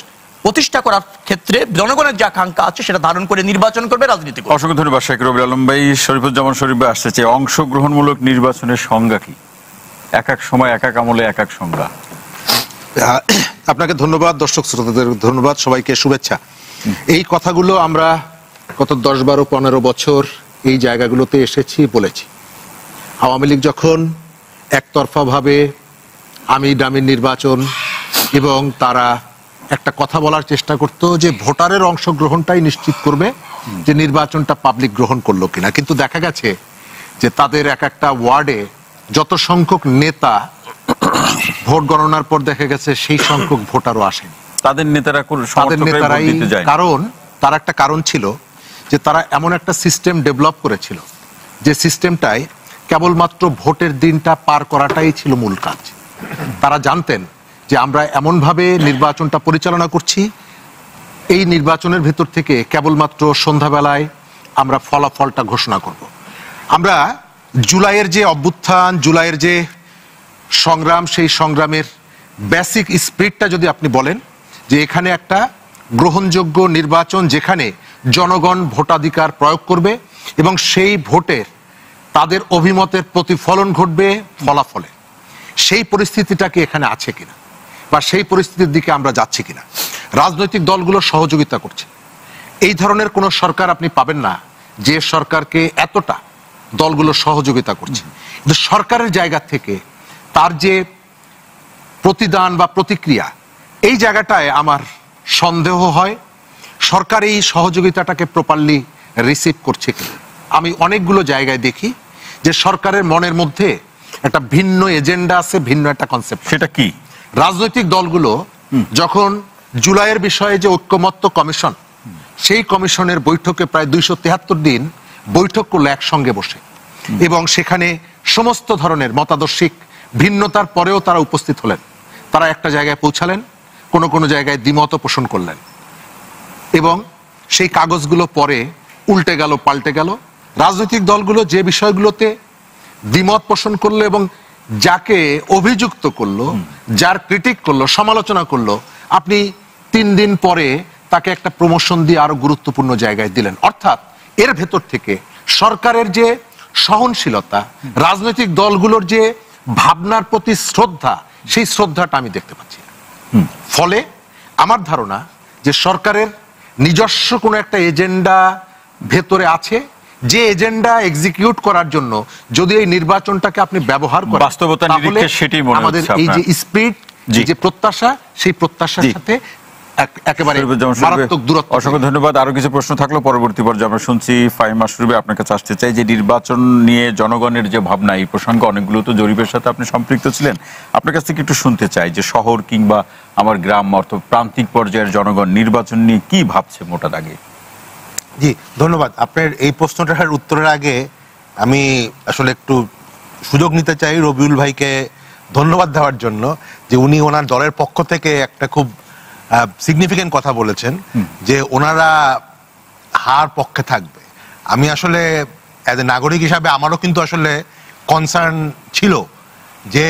প্রতিষ্ঠা করার ক্ষেত্রে জনগণের যে আকাঙ্ক্ষা আছে সেটা ধারণ করে নির্বাচন করবে, রাজনীতি করবে। অসংখ্য ধন্যবাদ শেখ রবিউল আলম ভাই। শরীফুজ্জামান শরীফ ভাই আসছে, অংশগ্রহণমূলক নির্বাচনের সংজ্ঞা কি? এক এক সময় এক এক আমলে এক এক সংজ্ঞা। আপনাকে ধন্যবাদ, দর্শক শ্রোতাদের ধন্যবাদ, সবাইকে শুভেচ্ছা। এই কথাগুলো আমরা গত 10, 12, 15 বছর এই জায়গাগুলোতে এসেছি, বলেছি। আওয়ামী লীগ যখন একতরফা ভাবে আমির ডামির নির্বাচন এবং তারা একটা কথা বলার চেষ্টা করত যে ভোটারের অংশগ্রহণটাই নিশ্চিত করবে যে নির্বাচনটা পাবলিক গ্রহণ করলো কিনা, কিন্তু দেখা গেছে যে তাদের এক একটা ওয়ার্ডে যত সংখ্যক নেতা ভোট গণনার পর দেখা গেছে সেই সংখ্যক ভোটারও আসেনি। তাদের নেতারাই, কারণ তার একটা কারণ ছিল যে তারা এমন একটা সিস্টেম ডেভেলপ করেছিল যে সিস্টেমটাই কেবলমাত্র ভোটের দিনটা পার করাটাই ছিল মূল কাজ। তারা জানতেন যে আমরা এমনভাবে নির্বাচনটা পরিচালনা করছি, এই নির্বাচনের ভেতর থেকে কেবলমাত্র সন্ধ্যাবেলায় আমরা ফলাফলটা ঘোষণা করব। আমরা জুলাইয়ের যে অভ্যুত্থান, জুলাইয়ের যে সংগ্রাম, সেই সংগ্রামের বেসিক স্পিরিটটা যদি আপনি বলেন যে এখানে একটা গ্রহণযোগ্য নির্বাচন যেখানে জনগণ ভোটাধিকার প্রয়োগ করবে এবং সেই ভোটের তাদের অভিমতের প্রতিফলন ঘটবে ফলাফলে, সেই পরিস্থিতিটা কি এখানে আছে কিনা বা সেই পরিস্থিতির দিকে আমরা যাচ্ছি কিনা। রাজনৈতিক দলগুলো সহযোগিতা করছে। এই ধরনের কোনো সরকার আপনি পাবেন না যে সরকারকে এতটা দলগুলো সহযোগিতা করছে। কিন্তু সরকারের জায়গা থেকে তার যে প্রতিদান বা প্রতিক্রিয়া, এই জায়গাটায় আমার সন্দেহ হয় সরকার এই সহযোগিতাটাকে প্রপারলি রিসিভ করছে কিনা। আমি অনেকগুলো জায়গায় দেখি যে সরকারের মনের মধ্যে একটা ভিন্ন এজেন্ডা আছে, ভিন্ন একটা কনসেপ্ট। সেটা কি? রাজনৈতিক দলগুলো যখন জুলাইয়ের বিষয়ে যে ঐক্যমত্য কমিশন, সেই কমিশনের বৈঠকে প্রায় 273 দিন বৈঠক করলো একসঙ্গে বসে, এবং সেখানে সমস্ত ধরনের মতাদর্শিক ভিন্নতার পরেও তারা উপস্থিত হলেন। তারা একটা জায়গায় পৌঁছালেন, কোনো কোনো জায়গায় দ্বিমত পোষণ করলেন, এবং সেই কাগজগুলো পরে উল্টে গেল, পাল্টে গেল। রাজনৈতিক দলগুলো যে বিষয়গুলোতে দ্বিমত পোষণ করলো এবং যাকে অভিযুক্ত করলো, যার ক্রিটিক করলো, সমালোচনা করলো, আপনি 3 দিন পরে তাকে একটা প্রমোশন দিয়ে আরো গুরুত্বপূর্ণ জায়গায় দিলেন। অর্থাৎ এর ভেতর থেকে সরকারের যে সহনশীলতা, রাজনৈতিক দলগুলোর যে ভাবনার প্রতি শ্রদ্ধা, সেই শ্রদ্ধাটা আমি দেখতে পাচ্ছি। ফলে আমার ধারণা যে সরকারের নিজস্ব কোনো একটা এজেন্ডা ভেতরে আছে, যে এজেন্ডা এক্সিকিউট করার জন্য যদি এই নির্বাচনটাকে আপনি ব্যবহার করেন, বাস্তবতা নিরীক্ষে সেটাই মনে হচ্ছে আমাদের এই যে স্পিরিট, যে প্রত্যাশা, সেই প্রত্যাশার সাথে একেবারে মারাত্মক দূরত্ব। অসংখ্য ধন্যবাদ। আরো কিছু প্রশ্ন থাকলো পরবর্তী পর্যায়ে আমরা শুনছি। ফাহিমা শরীফ, আপনার কাছে আসতে চাই যে নির্বাচন নিয়ে জনগণের যে ভাবনা, এই প্রসঙ্গে অনেকগুলো তো জরিপের সাথে আপনি সম্পৃক্ত ছিলেন, আপনার কাছ থেকে একটু শুনতে চাই যে শহর কিংবা আমার গ্রাম অর্থাৎ প্রান্তিক পর্যায়ের জনগণ নির্বাচন নিয়ে কি ভাবছে মোটা দাগে। জি ধন্যবাদ। আপনার এই প্রশ্নটার উত্তরের আগে আমি আসলে একটু সুযোগ নিতে চাই রবিউল ভাইকে ধন্যবাদ দেওয়ার জন্য যে উনি ওনার দলের পক্ষ থেকে একটা খুব সিগনিফিকেন্ট কথা বলেছেন যে ওনারা হার পক্ষে থাকবে। আমি আসলে অ্যাজ এ নাগরিক হিসাবে আমারও কিন্তু আসলে কনসার্ন ছিল যে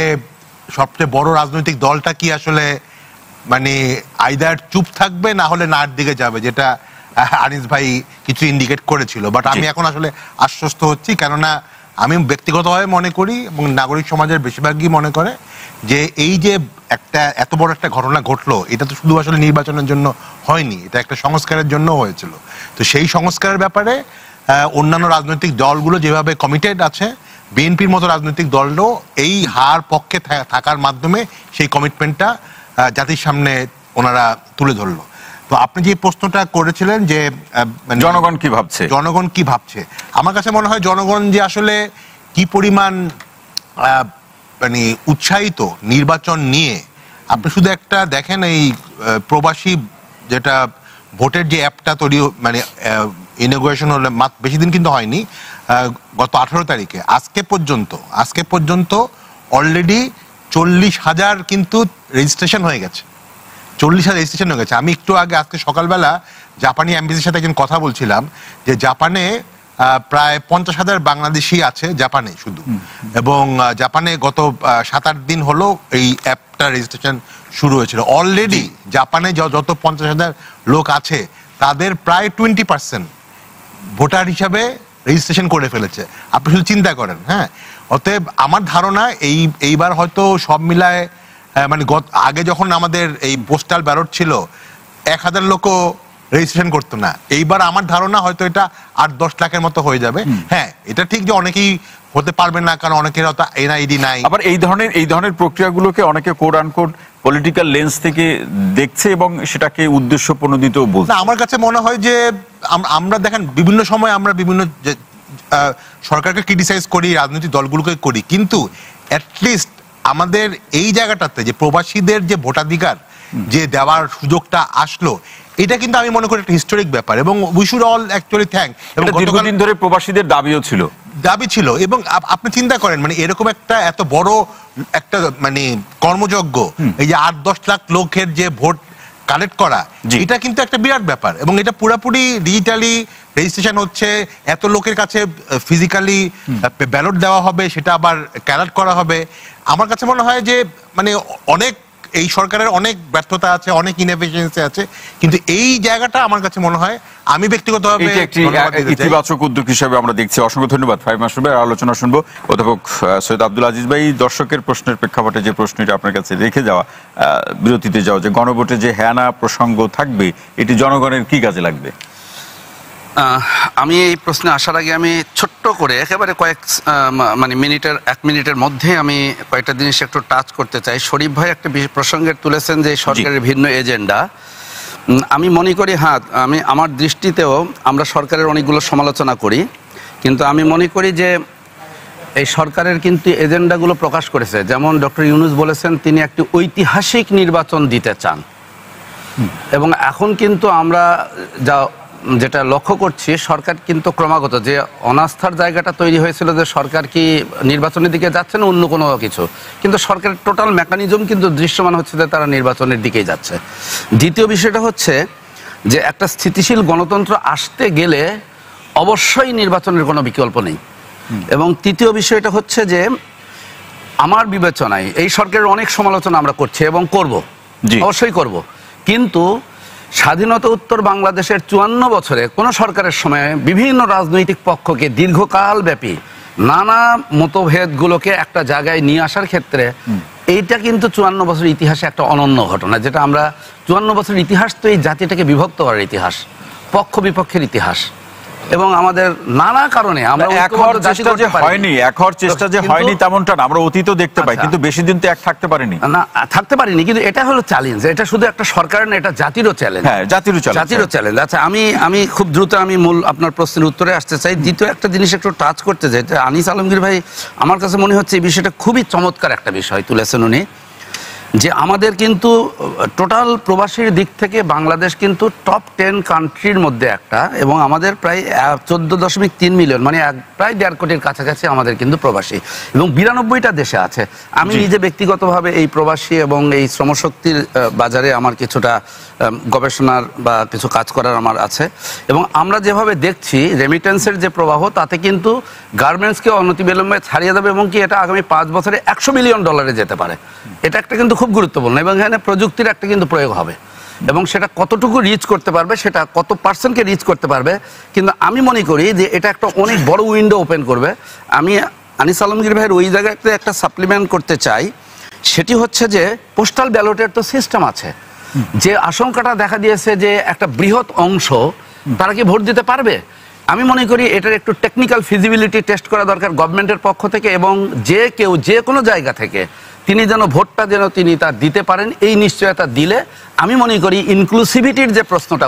সবচেয়ে বড় রাজনৈতিক দলটা কি আসলে মানে আইদার চুপ থাকবে না হলে নার দিকে যাবে, যেটা আনিস ভাই কিছু ইন্ডিকেট করেছিল। বাট আমি এখন আসলে আশ্বস্ত হচ্ছি, কেননা আমি ব্যক্তিগতভাবে মনে করি এবং নাগরিক সমাজের বেশিরভাগই মনে করে যে এই যে একটা এত বড় একটা ঘটনা ঘটলো, এটা তো শুধু আসলে নির্বাচনের জন্য হয়নি, এটা একটা সংস্কারের জন্য হয়েছিল। তো সেই সংস্কারের ব্যাপারে অন্যান্য রাজনৈতিক দলগুলো যেভাবে কমিটেড আছে, বিএনপির মতো রাজনৈতিক দলও এই হার পক্ষে থাকার মাধ্যমে সেই কমিটমেন্টটা জাতির সামনে ওনারা তুলে ধরলো। তো আপনি যে প্রশ্নটা করেছিলেন যে জনগণ কি ভাবছে, জনগণ কি ভাবছে, আমার কাছে মনে হয় জনগণ যে আসলে কি পরিমাণ মানে উৎসাহিত নির্বাচন নিয়ে, আপনি শুধু একটা দেখেন এই প্রবাসী যেটা ভোটের যে অ্যাপটা তৈরি, মানে ইনোগ্রেশন হলে বেশি দিন কিন্তু হয়নি, গত 18 তারিখে আজকে পর্যন্ত অলরেডি 40,000 কিন্তু রেজিস্ট্রেশন হয়ে গেছে। 40,000 রেজিস্ট্রেশন হয়ে গেছে। আমি একটু আগে আজকে সকালবেলা জাপানি এমবিসির সাথে একজন কথা বলছিলাম যে জাপানে প্রায় 50,000 বাংলাদেশি আছে জাপানে শুধু, এবং জাপানে গত 7-8 দিন হলো এই অ্যাপটা রেজিস্ট্রেশন শুরু হয়েছিল। অলরেডি জাপানে যত 50,000 লোক আছে তাদের প্রায় 20% ভোটার হিসাবে রেজিস্ট্রেশন করে ফেলেছে। আপনি শুধু চিন্তা করেন। হ্যাঁ, অতএব আমার ধারণা এইবার হয়তো সব মিলায় মানে আগে যখন আমাদের এই পোস্টাল ব্যালট ছিল 1,000 লোকও রেজিস্ট্রেশন করতো না, এইবার আমার ধারণা হয়তো এটা 8-10 লাখের মতো হয়ে যাবে। হ্যাঁ, এটা ঠিক যে অনেকেই হতে পারবে না, কারণ অনেকের হয়তো এনআইডি নাই। আবার এই ধরনের প্রক্রিয়াগুলোকে অনেকে কোড আনকোড পলিটিক্যাল লেন্স থেকে দেখছে এবং সেটাকে উদ্দেশ্য প্রণোদিত বলছে। আমার কাছে মনে হয় যে আমরা দেখেন বিভিন্ন সময় আমরা বিভিন্ন সরকারকে ক্রিটিসাইজ করি, রাজনৈতিক দলগুলোকে করি, কিন্তু অ্যাটলিস্ট আমাদের এই জায়গাটাতে যে প্রবাসীদের যে ভোটাধিকার যে দেওয়ার সুযোগটা আসলো, এটা কিন্তু আমি মনে করি একটা হিস্টোরিক ব্যাপার, এবং we should all actually thank. এবং দীর্ঘদিন ধরে প্রবাসীদের দাবিও ছিল, এবং আপনি চিন্তা করেন মানে এরকম একটা এত বড় একটা মানে কর্মযজ্ঞ, এই যে 8-10 লাখ লোকের যে ভোট কালেক্ট করা, এটা কিন্তু একটা বিরাট ব্যাপার, এবং এটা পুরোপুরি ডিজিটালি রেজিস্ট্রেশন হচ্ছে, এত লোকের কাছে ফিজিক্যালি ব্যালট দেওয়া হবে, সেটা আবার ক্যালেক্ট করা হবে। আমার কাছে মনে হয় যে মানে অনেক এই সরকারের অনেক ব্যর্থতা আছে, অনেক ইনএফিশিয়েন্সি আছে, কিন্তু এই জায়গাটা আমার কাছে মনে হয় আমি ব্যক্তিগতভাবে ইতিবাচক উদ্যোগ হিসেবে আমরা দেখছি। অসংখ্য ধন্যবাদ ফাহিম মাসুদ ভাই। আলোচনা শুনবো অধ্যাপক সৈয়দ আব্দুল আজিজ ভাই। দর্শকের প্রশ্নের প্রেক্ষাপটে যে প্রশ্নটা আপনার কাছে রেখে যাওয়া, বিরতিতে যাওয়া, যে গণভোটে যে হ্যাঁ না প্রসঙ্গ থাকবে, এটি জনগণের কি কাজে লাগবে? আমি এই প্রশ্নে আসার আগে আমি ছোট্ট করে একেবারে মানে 1 মিনিটের মধ্যে আমি কয়েকটা জিনিস একটু টাচ করতে চাই। শরীফ ভাই একটা প্রসঙ্গে তুলেছেন যে সরকারের ভিন্ন এজেন্ডা। আমি মনে করি হ্যাঁ, আমার দৃষ্টিতেও আমরা সরকারের অনেকগুলো সমালোচনা করি, কিন্তু আমি মনে করি যে এই সরকারের কিন্তু এজেন্ডাগুলো প্রকাশ করেছে। যেমন ডক্টর ইউনূস বলেছেন তিনি একটি ঐতিহাসিক নির্বাচন দিতে চান, এবং এখন কিন্তু আমরা যেটা লক্ষ্য করছি, সরকার কিন্তু ক্রমাগত যে অনাস্থার জায়গাটা তৈরি হয়েছিল যে সরকার কি নির্বাচনের দিকে যাচ্ছে না অন্য কোনো কিছু, কিন্তু সরকারের টোটাল মেকানিজম কিন্তু দৃশ্যমান হচ্ছে যে তারা নির্বাচনের দিকেই যাচ্ছে। দ্বিতীয় বিষয়টা হচ্ছে যে একটা স্থিতিশীল গণতন্ত্র আসতে গেলে অবশ্যই নির্বাচনের কোনো বিকল্প নেই, এবং তৃতীয় বিষয়টা হচ্ছে যে আমার বিবেচনায় এই সরকারের অনেক সমালোচনা আমরা করছি এবং করব, অবশ্যই করব, কিন্তু স্বাধীনতা উত্তর বাংলাদেশের 54 বছরে কোন সরকারের সময় বিভিন্ন রাজনৈতিক পক্ষকে দীর্ঘকাল ব্যাপী নানা মতভেদগুলোকে একটা জায়গায় নিয়ে আসার ক্ষেত্রে এইটা কিন্তু 54 বছরের ইতিহাসে একটা অনন্য ঘটনা, যেটা আমরা 54 বছরের ইতিহাস তো এই জাতিটাকে বিভক্ত করার ইতিহাস, পক্ষ বিপক্ষের ইতিহাস, এবং আমাদের নানা কারণে আমরা চেষ্টা যে হয়নি তেমনটা না, আমরা অতীতও দেখতে পাই, কিন্তু বেশি দিন তো এক থাকতে পারিনি, কিন্তু এটা হলো চ্যালেঞ্জ, এটা শুধু একটা সরকারের না, এটা জাতিরও চ্যালেঞ্জ। হ্যাঁ, জাতিরও চ্যালেঞ্জ। আচ্ছা, আমি খুব দ্রুত মূল আপনার প্রশ্নের উত্তরে আসতে চাই। দ্বিতীয় একটা জিনিস একটু টাচ করতে চাই, আনিস আলমগীর ভাই আমার কাছে মনে হচ্ছে এই বিষয়টা খুবই চমৎকার একটা বিষয় তুলেছেন উনি, যে আমাদের কিন্তু টোটাল প্রবাসীর দিক থেকে বাংলাদেশ কিন্তু টপ 10 কান্ট্রির মধ্যে একটা, এবং আমাদের প্রায় 14.3 মিলিয়ন, মানে প্রায় 1.5 কোটির কাছাকাছি আমাদের কিন্তু প্রবাসী, এবং 92টা দেশে আছে। আমি নিজে ব্যক্তিগতভাবে এই প্রবাসী এবং এই শ্রমশক্তির বাজারে আমার কিছুটা গবেষণার বা কিছু কাজ করার আমার আছে, এবং আমরা যেভাবে দেখছি রেমিটেন্সের যে প্রবাহ, তাতে কিন্তু গার্মেন্টসকে অনতিবিলম্বে ছাড়িয়ে দেবে, এবং কি এটা আগামী 5 বছরে $100 বিলিয়ন যেতে পারে। এটা একটা কিন্তু খুব গুরুত্বপূর্ণ, এবং এখানে প্রযুক্তির একটা কিন্তু প্রয়োগ হবে, এবং সেটা কতটুকু রিচ করতে পারবে, সেটা কত পার্সেন্টকে রিচ করতে পারবে, কিন্তু আমি মনে করি যে এটা একটা অনেক বড় উইন্ডো ওপেন করবে। আমি আনিস আলমগীর ভাইয়ের ওই জায়গাতে একটা সাপ্লিমেন্ট করতে চাই, সেটি হচ্ছে যে পোস্টাল ব্যালটের তো সিস্টেম আছে, যে আশঙ্কাটা দেখা দিয়েছে যে একটা বৃহৎ অংশ তারা কি ভোট দিতে পারবে, আমি মনে করি এটার একটু টেকনিক্যাল ফিজিবিলিটি টেস্ট করা দরকার গভর্নমেন্টের পক্ষ থেকে, এবং যে কেউ যে কোনো জায়গা থেকে তিনি যেন ভোটটা যেন তিনি তার দিতে পারেন, এই নিশ্চয়তা দিলে আমি মনে করি ইনক্লুসিভিটির যে প্রশ্নটা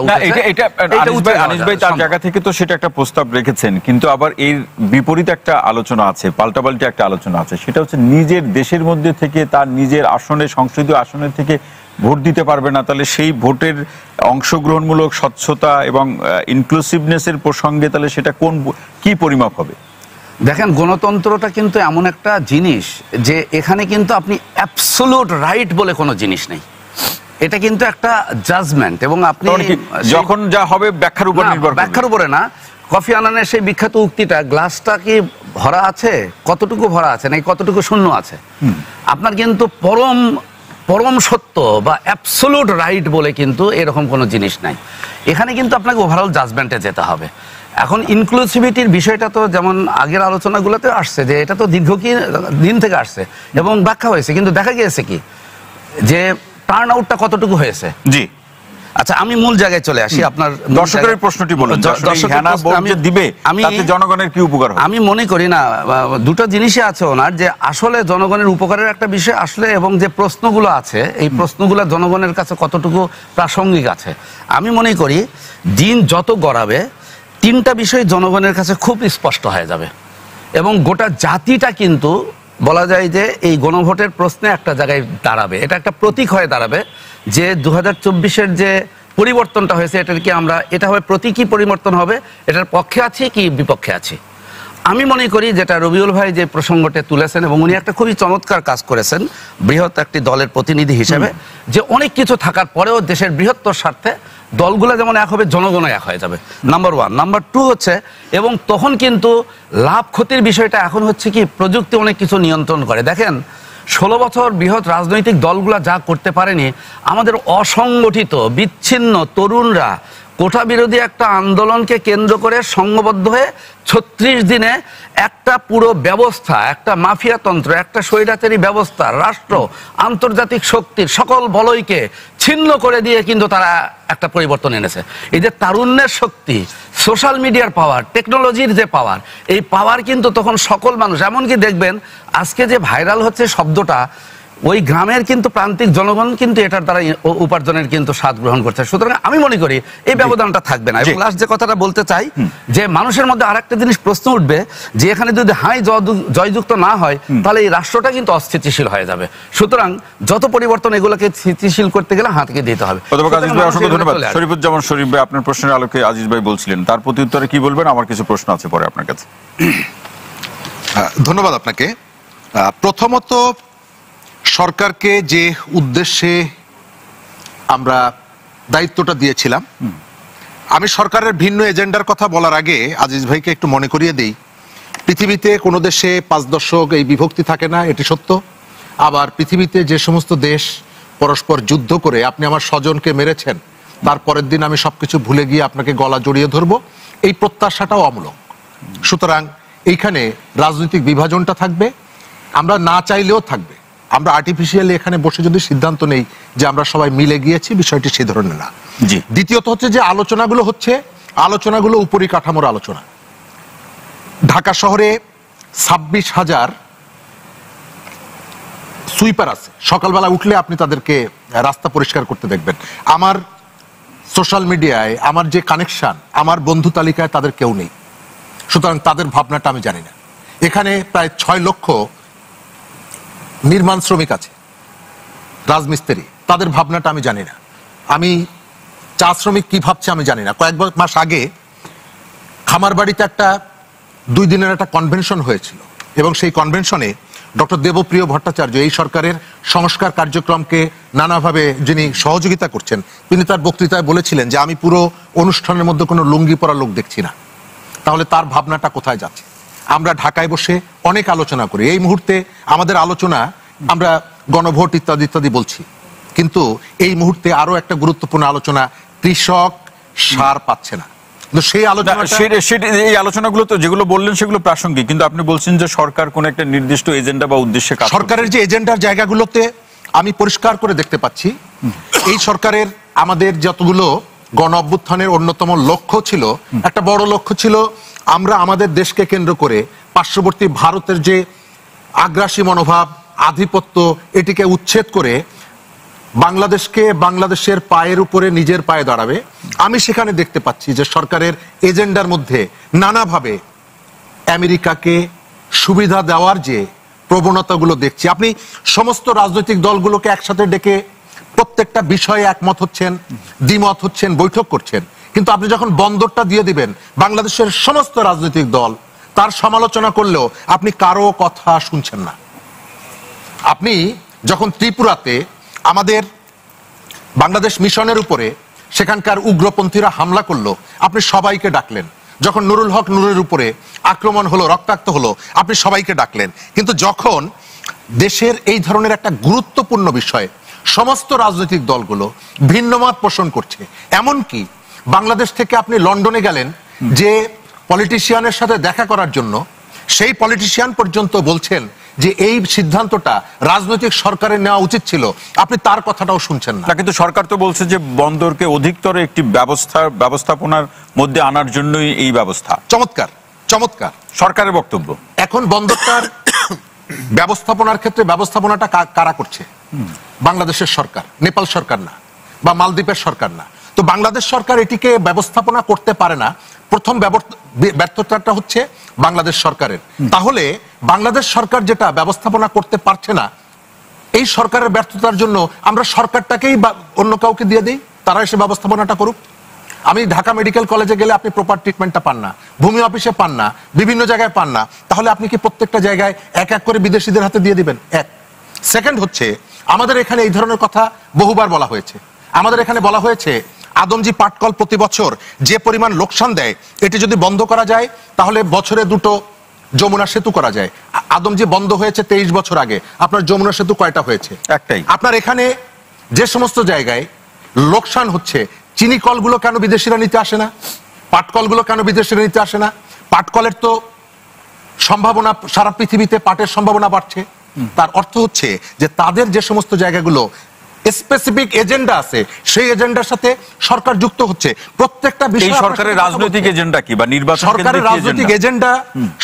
আনিস ভাই তার জায়গা থেকে তো সেটা একটা প্রস্তাব রেখেছেন, কিন্তু আবার এর বিপরীত একটা আলোচনা আছে, পাল্টাপাল্টি একটা আলোচনা আছে, সেটা হচ্ছে নিজের দেশের মধ্যে থেকে তার নিজের আসনে, সংসদীয় আসনের থেকে ভোট দিতে পারবে না, তাহলে সেই ভোটের অংশগ্রহণমূলক স্বচ্ছতা এবং ইনক্লুসিভনেসের প্রসঙ্গে তাহলে সেটা কি পরিমাপ হবে? দেখেন, গণতন্ত্রটা কিন্তু এমন একটা জিনিস যে এখানে কিন্তু আপনি অ্যাবসোলিউট রাইট বলে কোনো জিনিস নেই, এটা কিন্তু একটা জাজমেন্ট, এবং আপনি যখন যা হবে ব্যাখ্যার উপর নির্ভর করবে। ব্যাখ্যার উপরে না, কফি আনানের সেই বিখ্যাত উক্তিটা, গ্লাসটা কি ভরা আছে, কতটুকু ভরা আছে নাকি কতটুকু শূন্য আছে। আপনার কিন্তু পরম সত্য বা অ্যাবসোলুট রাইট বলে কিন্তু এরকম কোনো জিনিস নাই। এখানে কিন্তু আপনাকে ওভারঅল জাজমেন্টে যেতে হবে। এখন ইনক্লুসিভিটির বিষয়টা তো যেমন আগের আলোচনাগুলোতে আসছে যে এটা তো দিন থেকে আসছে এবং ব্যাখ্যা হয়েছে, কিন্তু দেখা গিয়েছে কি যে টার্ন আউটটা কতটুকু হয়েছে। জি, আচ্ছা, আমি মূল জায়গায় চলে আসি। আপনার দর্শকের প্রশ্নটি বলুন, জনগণের কি উপকার হবে? আমি মনে করি না, দুটো জিনিসই আছে ওনার, যে আসলে জনগণের উপকারের একটা বিষয় আসলে, এবং যে প্রশ্নগুলো আছে এই প্রশ্নগুলো জনগণের কাছে কতটুকু প্রাসঙ্গিক আছে। আমি মনে করি দিন যত গড়াবে তিনটা বিষয় জনগণের কাছে খুব স্পষ্ট হয়ে যাবে, এবং গোটা জাতিটা কিন্তু বলা যায় যে এই গণভোটের প্রশ্নে একটা জায়গায় দাঁড়াবে। এটা একটা প্রতীক হয়ে দাঁড়াবে যে 2024-এর যে পরিবর্তনটা হয়েছে এটার কি আমরা, এটা হবে প্রতীকী পরিবর্তন হবে, এটার পক্ষে আছি কি বিপক্ষে আছি। আমি মনে করি যেটা রবিউল ভাই যে প্রসঙ্গটা তুলেছেন, এবং উনি একটা খুবই চমৎকার কাজ করেছেন বৃহৎ একটি দলের প্রতিনিধি হিসেবে, যে অনেক কিছু থাকার পরেও দেশের বৃহত্তর স্বার্থে দলগুলো যেমন এক হবে, জনগণও এক হয়ে যাবে, নাম্বার 1। নাম্বার 2 হচ্ছে, এবং তখন কিন্তু লাভ ক্ষতির বিষয়টা এখন হচ্ছে কি প্রযুক্তি অনেক কিছু নিয়ন্ত্রণ করে। দেখেন 16 বছর বৃহৎ রাজনৈতিক দলগুলা যা করতে পারেনি, আমাদের অসংগঠিত বিচ্ছিন্ন তরুণরা কোটা বিরোধী একটা আন্দোলনকে কেন্দ্র করে সংঘবদ্ধ হয়ে 36 দিনে একটা পুরো ব্যবস্থা, একটা মাফিয়াতন্ত্র, একটা স্বৈরাচারী ব্যবস্থা, রাষ্ট্র, আন্তর্জাতিক শক্তির সকল বলয়কে ছিন্ন করে দিয়ে কিন্তু তারা একটা পরিবর্তন এনেছে। এই যে তারুণ্যের শক্তি, সোশ্যাল মিডিয়ার পাওয়ার, টেকনোলজির যে পাওয়ার, এই পাওয়ার কিন্তু তখন সকল মানুষ, এমনকি দেখবেন আজকে যে ভাইরাল হচ্ছে শব্দটা, ওই গ্রামের কিন্তু প্রান্তিক জনগণ কিন্তু এটার দ্বারা উপার্জনের কিন্তু স্বাদ গ্রহণ করছে। সুতরাং আমি মনে করি এই ব্যবধানটা থাকবে না। এবং লাস্ট যে কথাটা বলতে চাই, যে মানুষের মধ্যে আরেকটা জিনিস প্রশ্ন উঠবে, যে এখানে যদি হাই জয়যুক্ত না হয় তাহলে এই রাষ্ট্রটা কিন্তু অস্থিতিশীল হয়ে যাবে। সুতরাং যত পরিবর্তন এগুলোকে স্থিতিশীল করতে গেলে হাতকে দিতে হবে। অসংখ্য ধন্যবাদ। শরীফুজ্জামান শরীফ ভাই, আপনার প্রশ্নের আলোকে আজিজ ভাই বলছিলেন, তার প্রতি উত্তরে কি বলবেন? আমার কিছু প্রশ্ন আছে পরে আপনার কাছে। ধন্যবাদ আপনাকে। প্রথমত, সরকারকে যে উদ্দেশ্যে আমরা দায়িত্বটা দিয়েছিলাম, আমি সরকারের ভিন্ন এজেন্ডার কথা বলার আগে আজিজ ভাইকে একটু মনে করিয়ে দিই, পৃথিবীতে কোনো দেশে 5 দশক এই বিভক্তি থাকে না, এটি সত্য। আবার পৃথিবীতে যে সমস্ত দেশ পরস্পর যুদ্ধ করে আপনি আমার স্বজনকে মেরেছেন, তারপরের দিন আমি সবকিছু ভুলে গিয়ে আপনাকে গলা জড়িয়ে ধরবো, এই প্রত্যাশাটাও অমূলক। সুতরাং এইখানে রাজনৈতিক বিভাজনটা থাকবে, আমরা না চাইলেও থাকবে। আমরা আর্টিফিশিয়ালি এখানে বসে যদি সিদ্ধান্ত নেই যে আমরা সবাই মিলে গিয়েছি, বিষয়টি সে ধরনের না। দ্বিতীয়ত হচ্ছে যে আলোচনাগুলো উপরিকাঠামোর আলোচনা। ঢাকা শহরে 26,000 সুইপার আছে, সকালবেলা উঠলে আপনি তাদেরকে রাস্তা পরিষ্কার করতে দেখবেন। আমার সোশ্যাল মিডিয়ায় আমার যে কানেকশন, আমার বন্ধু তালিকায় তাদের কেউ নেই। সুতরাং তাদের ভাবনাটা আমি জানি না। এখানে প্রায় 6 লক্ষ নির্মাণ শ্রমিক আছে, রাজমিস্ত্রি, তাদের ভাবনাটা আমি জানি না। আমি চা শ্রমিক কি ভাবছে আমি জানি না। কয়েক মাস আগে খামারবাড়িতে একটা 2 দিনের একটা কনভেনশন হয়েছিল, এবং সেই কনভেনশনে ডক্টর দেবপ্রিয় ভট্টাচার্য, এই সরকারের সংস্কার কার্যক্রমকে নানাভাবে যিনি সহযোগিতা করছেন, তিনি তার বক্তৃতায় বলেছিলেন যে আমি পুরো অনুষ্ঠানের মধ্যে কোনো লুঙ্গি পরা লোক দেখছি না। তাহলে তার ভাবনাটা কোথায় যাচ্ছে? আমরা ঢাকায় বসে অনেক আলোচনা করি, এই মুহূর্তে আমাদের আলোচনা আমরা গণভোট ইত্যাদি ইত্যাদি বলছি, কিন্তু এই মুহূর্তে আরো একটা গুরুত্বপূর্ণ আলোচনা, কৃষক সার পাচ্ছে না। সেই আলোচনাগুলো তো যেগুলো বললেন সেগুলো প্রাসঙ্গিক, কিন্তু আপনি বলছেন যে সরকার কোন একটা নির্দিষ্ট এজেন্ডা বা উদ্দেশ্যে কাজ করছে। সরকারের যে এজেন্ডার জায়গাগুলোতে আমি পরিষ্কার করে দেখতে পাচ্ছি, এই সরকারের আমাদের যতগুলো গণ অভ্যুত্থানের অন্যতম লক্ষ্য ছিল, একটা বড় লক্ষ্য ছিল আমরা আমাদের দেশকে কেন্দ্র করে পার্শ্ববর্তী ভারতের যে আগ্রাসী মনোভাব, আধিপত্য, এটিকে উচ্ছেদ করে বাংলাদেশকে বাংলাদেশের পায়ের উপরে নিজের পায়ে দাঁড়াবে। আমি সেখানে দেখতে পাচ্ছি যে সরকারের এজেন্ডার মধ্যে নানাভাবে আমেরিকাকে সুবিধা দেওয়ার যে প্রবণতাগুলো দেখছি। আপনি সমস্ত রাজনৈতিক দলগুলোকে একসাথে ডেকে প্রত্যেকটা বিষয়ে একমত হচ্ছেন, দ্বিমত হচ্ছেন, বৈঠক করছেন, কিন্তু আপনি যখন বন্দরটা দিয়ে দিবেন, বাংলাদেশের সমস্ত রাজনৈতিক দল তার সমালোচনা করলেও আপনি কারো কথা শুনছেন না। আপনি যখন ত্রিপুরাতে আমাদের বাংলাদেশ মিশনের উপরে সেখানকার উগ্রপন্থীরা হামলা করলো, আপনি সবাইকে ডাকলেন। যখন নুরুল হক নূরের উপরে আক্রমণ হলো, রক্তাক্ত হলো, আপনি সবাইকে ডাকলেন। কিন্তু যখন দেশের এই ধরনের একটা গুরুত্বপূর্ণ বিষয়ে সমস্ত রাজনৈতিক দলগুলো ভিন্নমত পোষণ করছে, এমনকি বাংলাদেশ থেকে আপনি লন্ডনে গেলেন যে পলিটিশিয়ানের সাথে দেখা করার জন্য, সেই পলিটিশিয়ান পর্যন্ত বলছেন যে এই সিদ্ধান্তটা রাজনৈতিক সরকারের নেওয়া উচিত ছিল, আপনি তার কথাটাও শুনছেন না। কিন্তু সরকার তো বলছে যে বন্দরকে অধিকতর একটি ব্যবস্থাপনার মধ্যে আনার জন্যই এই ব্যবস্থা। চমৎকার, চমৎকার সরকারের বক্তব্য। এখন বন্দরটার ব্যবস্থাপনার ক্ষেত্রে ব্যবস্থাপনাটা কারা করছে? বাংলাদেশের সরকার, নেপাল সরকার না, বা মালদ্বীপের সরকার না। তো বাংলাদেশ সরকার এটিকে ব্যবস্থাপনা করতে পারে না, প্রথম ব্যর্থতাটা হচ্ছে বাংলাদেশ সরকারের। তাহলে বাংলাদেশ সরকার যেটা ব্যবস্থাপনা করতে পারছে না, এই সরকারের ব্যর্থতার জন্য আমরা সরকারটাকেই অন্য কাউকে দিয়ে দিই, তারা এসে ব্যবস্থাপনাটা করুক। আমি ঢাকা মেডিকেল কলেজে গেলে আপনি প্রপার ট্রিটমেন্টটা পান না, ভূমি অফিসে পান না, বিভিন্ন জায়গায় পান না, তাহলে আপনি কি প্রত্যেকটা জায়গায় এক এক করে বিদেশিদের হাতে দিয়ে দিবেন? এক। সেকেন্ড হচ্ছে, আমাদের এখানে এই ধরনের কথা বহুবার বলা হয়েছে। আমাদের এখানে বলা হয়েছে আদমজি পাটকল প্রতি বছর যে পরিমাণ লোকসান দেয়, এটি যদি বন্ধ করা যায় তাহলে বছরে 2টো যমুনা সেতু করা যায়। আদমজি বন্ধ হয়েছে 23 বছর আগে, আপনার যমুনা সেতু কয়টা হয়েছে? একটাই। আপনার এখানে যে সমস্ত জায়গায় লোকসান হচ্ছে, চিনি কলগুলো কেন বিদেশিরা নিতে আসে না? পাটকলগুলো কেন বিদেশিরা নিতে আসে না? পাটকলের তো সম্ভাবনা, সারা পৃথিবীতে পাটের সম্ভাবনা বাড়ছে। তার অর্থ হচ্ছে যে তাদের যে সমস্ত জায়গাগুলো স্পেসিফিক এজেন্ডা আছে, সেই এজেন্ডার সাথে সরকার যুক্ত হচ্ছে। প্রত্যেকটা বিষয় সরকারের রাজনৈতিক এজেন্ডা কি, বা নির্বাচন সরকারের রাজনৈতিক এজেন্ডা,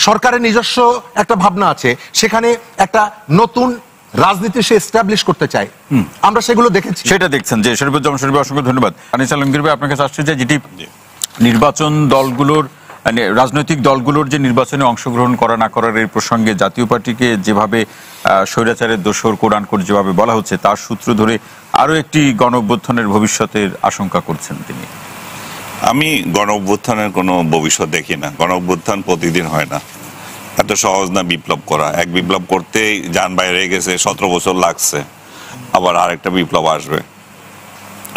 সরকারের নিজস্ব একটা ভাবনা আছে, সেখানে একটা নতুন রাজনীতি সে এস্টাবলিশ করতে চায়। আমরা সেগুলো দেখেছি, সেটা দেখছেন। যে শরীফুজ্জামান শরীফ, অসংখ্য ধন্যবাদ। আনিস আলমগীর ভাই, আপনার কাছে আসছে যে যেটি নির্বাচন দলগুলোর, রাজনৈতিক দলগুলোর যে নির্বাচনে অংশগ্রহণ করা না করার এই প্রসঙ্গে জাতীয় পার্টিকে যেভাবে স্বৈরাচারের দোসর কোরআনকোট যেভাবে বলা হচ্ছে, তার সূত্র ধরে আরো একটি গণঅভ্যুত্থানের ভবিষ্যতের আশঙ্কা করছেন তিনি। আমি গণঅভ্যুত্থানের কোনো ভবিষ্যৎ দেখি না। গণঅভ্যুত্থান প্রতিদিন হয় না, এত সহজ না বিপ্লব করা। এক বিপ্লব করতেই যান বাইরে গেছে, 17 বছর লাগছে, আবার আরেকটা বিপ্লব আসবে,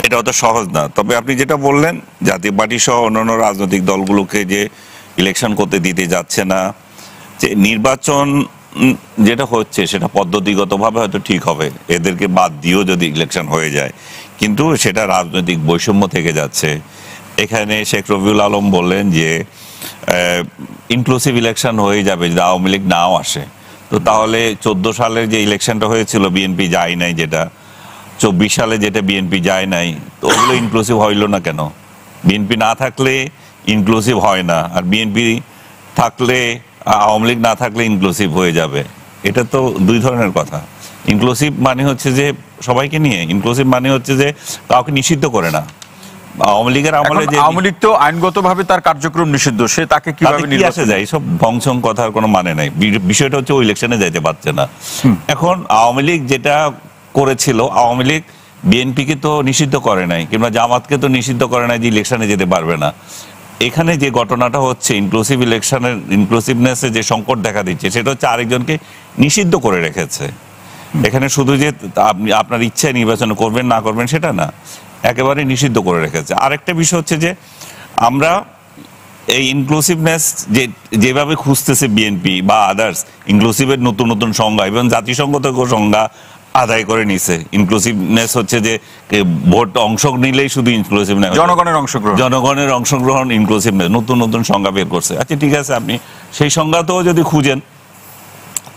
এটা অত সহজ না। তবে আপনি যেটা বললেন, জাতীয় পার্টি সহ অন্যান্য রাজনৈতিক দলগুলোকে যে ইলেকশন করতে দিতে যাচ্ছে না, যে নির্বাচন যেটা হচ্ছে সেটা পদ্ধতিগতভাবে হয়তো ঠিক হবে, এদেরকে বাদ দিয়েও যদি ইলেকশন হয়ে যায়, কিন্তু সেটা রাজনৈতিক বৈষম্য থেকে যাচ্ছে। এখানে শেখ রবিউল আলম বললেন যে ইনক্লুসিভ ইলেকশন হয়ে যাবে যদি আওয়ামী লীগ নাও আসে। তো তাহলে 14 সালের যে ইলেকশনটা হয়েছিল বিএনপি যায় নাই, যেটা 24 সালে যেটা বিএনপি যায় নাই, তো ওগুলো ইনক্লুসিভ হইল না কেন? বিএনপি না থাকলে ইনক্লুসিভ হয় না, আর বিএনপি থাকলে, আওয়ামী লীগ না থাকলে ইনক্লুসিভ হয়ে যাবে। এটা তো দুই ধরনের কথা। ইনক্লুসিভ মানে হচ্ছে যে সবাইকে নিয়ে, ইনক্লুসিভ মানে হচ্ছে যে কাউকে নিষিদ্ধ করে না। আওয়ামী লীগের আমলে যে আওয়ামী লীগ তো আইনগতভাবে তার কার্যক্রম নিষিদ্ধ, সে তাকে কিভাবে আসে যায়, সব ভংসং কথার কোনো মানে নাই। বিষয়টা হচ্ছে ওই ইলেকশনে যাইতে পারছে না। এখন আওয়ামী লীগ যেটা করেছিল, আওয়ামী লীগ বিএনপিকে তো নিষিদ্ধ করে নাই, কিংবা জামাতকে তো নিষিদ্ধ করে নাই যে ইলেকশনে যেতে পারবে না। এখানে যে ঘটনাটা হচ্ছে, ইনক্লুসিভ ইলেকশনের ইনক্লুসিভনেসে যে সংকট দেখা দিচ্ছে, সেটা হচ্ছে আরেকজনকে নিষিদ্ধ করে রেখেছে। এখানে শুধু যে আপনি আপনার ইচ্ছায় নির্বাচন করবেন না করবেন সেটা না, একেবারে নিষিদ্ধ করে রেখেছে। আরেকটা বিষয় হচ্ছে যে আমরা এই ইনক্লুসিভনেস যেভাবে খুঁজতেছে বিএনপি বা আদার্স, ইনক্লুসিভের নতুন নতুন সংজ্ঞা, এবং জাতিসংঘ থেকে সংজ্ঞা আদায় করে নিছে। ইনক্লুসিভনেস হচ্ছে যে ভোট অংশ নিলেই শুধু ইনক্লুসিভ না, জনগণের অংশগ্রহণ ইনক্লুসিভনেস, নতুন নতুন সংজ্ঞা বের করছে। আচ্ছা ঠিক আছে, আপনি সেই সংজ্ঞাতেও যদি খুঁজেন,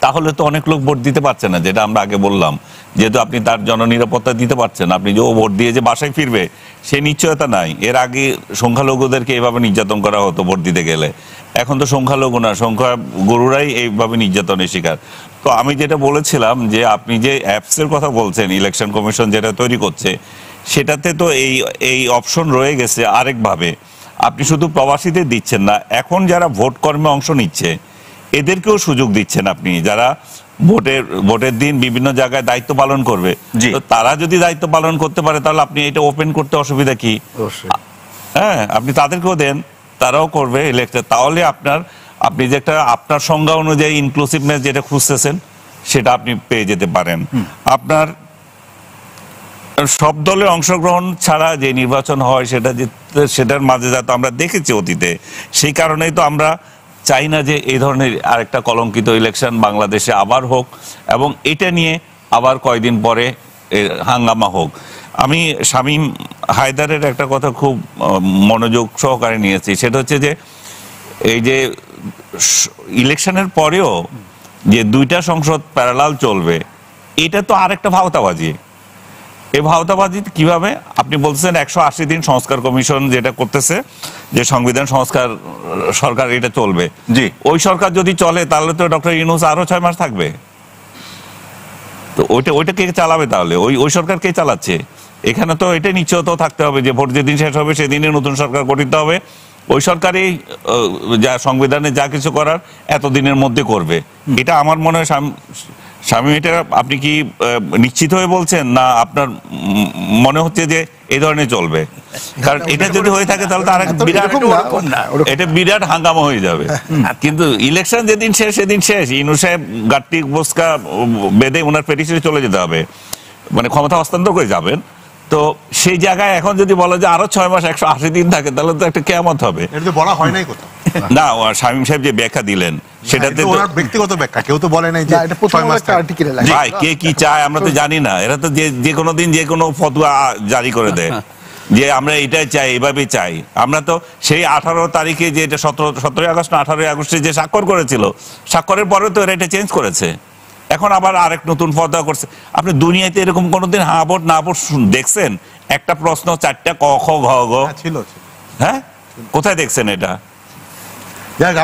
তাহলে তো অনেক লোক ভোট দিতে পারছে না, যেটা আমরা আগে বললাম। যেহেতু আপনি তার জননিরাপত্তা দিতে পারছেন, আপনি যে ও ভোট দিয়ে যে বাসায় ফিরবে সে নিশ্চয়তা নাই। এর আগে সংখ্যালঘুদেরকে এইভাবে নির্যাতন করা হতো ভোট দিতে গেলে, এখন তো সংখ্যালঘু না, সংখ্যাগুরুরাই এইভাবে নির্যাতনের শিকার। তো আমি যেটা বলেছিলাম যে আপনি যে অ্যাপসের কথা বলছেন, ইলেকশন কমিশন যেটা তৈরি করছে, সেটাতে তো এই অপশন রয়ে গেছে আরেকভাবে। আপনি শুধু প্রবাসীদের দিচ্ছেন না, এখন যারা ভোট কর্মে অংশ নিচ্ছে এদেরকেও সুযোগ দিচ্ছেন আপনি, যারা ভোটের দিন বিভিন্ন জায়গায় দায়িত্ব পালন করবে। তো তারা যদি দায়িত্ব পালন করতে পারে, তাহলে আপনি এটা ওপেন করতে অসুবিধা কি? হ্যাঁ, আপনি তাদেরকেও দেন, তারাও করবে ইলেকশন। তাহলে আপনি যে একটা আপনার সংজ্ঞা অনুযায়ী ইনক্লুসিভনেস যেটা খুঁজতেছেন, সেটা আপনি পেয়ে যেতে পারেন। আপনার সব দলের অংশগ্রহণ ছাড়া যে নির্বাচন হয় সেটার মাঝে যাতে আমরা দেখেছি অতীতে, সেই কারণেই তো আমরা চাই না যে এই ধরনের আরেকটা কলঙ্কিত ইলেকশন বাংলাদেশে আবার হোক এবং এটা নিয়ে আবার কয়েকদিন পরে হাঙ্গামা হোক। আমি শামীম হায়দারের একটা কথা খুব মনোযোগ সহকারে নিয়েছি, সেটা হচ্ছে যে এই যে ইলেকশনের পরেও যে দুইটা সংসদ প্যারালাল চলবে, এটা তো আরেকটা ভাওতাবাজি। এই ভাওতাবাজি কিভাবে? আপনি বলছেন 180 দিন সংস্কার কমিশন যেটা করতেছে, যে সংবিধান সংস্কার সরকার, এটা চলবে। জি, ওই সরকার যদি চলে তাহলে তো ডক্টর ইউনূস আরো 6 মাস থাকবে। তো ওইটা কে চালাবে তাহলে? ওই সরকার কে চালাচ্ছে? এখানে তো এটা নিশ্চয়ত থাকতে হবে যে ভোট যেদিন শেষ হবে সেদিনই নতুন সরকার গঠিত হবে, ওই সরকারই যা সংবিধানে যা কিছু করার এতদিনের মধ্যে করবে। এটা আমার মনে হয় স্বামী, এটা আপনি কি নিশ্চিত হয়ে বলছেন, না আপনার মনে হচ্ছে যে এই ধরনের চলবে? কারণ এটা যদি হয়ে থাকে তাহলে তো আরেক বিরাট হাঙ্গামা হয়ে যাবে। কিন্তু ইলেকশন যেদিন শেষ সেদিন শেষ, ইউনূস সাহেব গাট্টি বোসকা বেঁধে ওনার পেটিশনে চলে যেতে হবে, মানে ক্ষমতা হস্তান্তর করে যাবেন। তো সেই জায়গায় এখন যদি বলা যে আরো 6 মাস 180 দিন থাকে, তাহলে তো একটা কিয়ামত হবে। বলা হয় নাই কোথাও না, শামীম সাহেব যে ব্যাখ্যা দিলেন সেটাতে ব্যক্তিগত ব্যাখ্যা, কেউ তো বলে নাই যে ভাই কে কি চায় আমরা তো জানি না। এরা তো যে কোনো দিন যে কোনো ফতোয়া জারি করে দেয় যে আমরা এটাই চাই, এভাবে চাই। আমরা তো সেই 18 তারিখে যে এটা 17 আগস্ট না 18 আগস্টে যে স্বাক্ষর করেছিল, স্বাক্ষরের পরে তো এরা এটা চেঞ্জ করেছে, এখন আবার আরেক নতুন ফতোয়া করছে। আপনি দুনিয়াতে এরকম কোনোদিন হ্যাঁ ভোট না ভোট দেখছেন? একটা প্রশ্ন 4টা ক খ ঘ গ ছিল। হ্যাঁ, কোথায় দেখছেন এটা?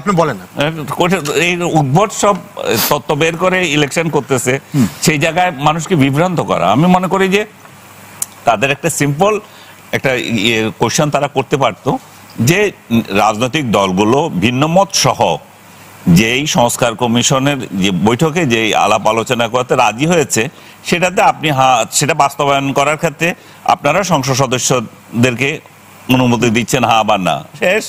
আপনি বলেন। এই উদ্ভট সব তত্ত্ব বের করে ইলেকশন করতেছে, সেই জায়গায় মানুষকে বিভ্রান্ত করা। আমি মনে করি যে তাদের একটা সিম্পল একটা কোশ্চেন তারা করতে পারতো, যে রাজনৈতিক দলগুলো ভিন্নমত সহ যেই সংস্কার কমিশনের যে বৈঠকে যে আলাপ আলোচনা করতে রাজি হয়েছে, সেটাতে আপনি সেটা বাস্তবায়ন করার ক্ষেত্রে আপনারা সংসদ সদস্যদেরকে অনুমতি দিচ্ছেন হ্যাঁ বা না, শেষ।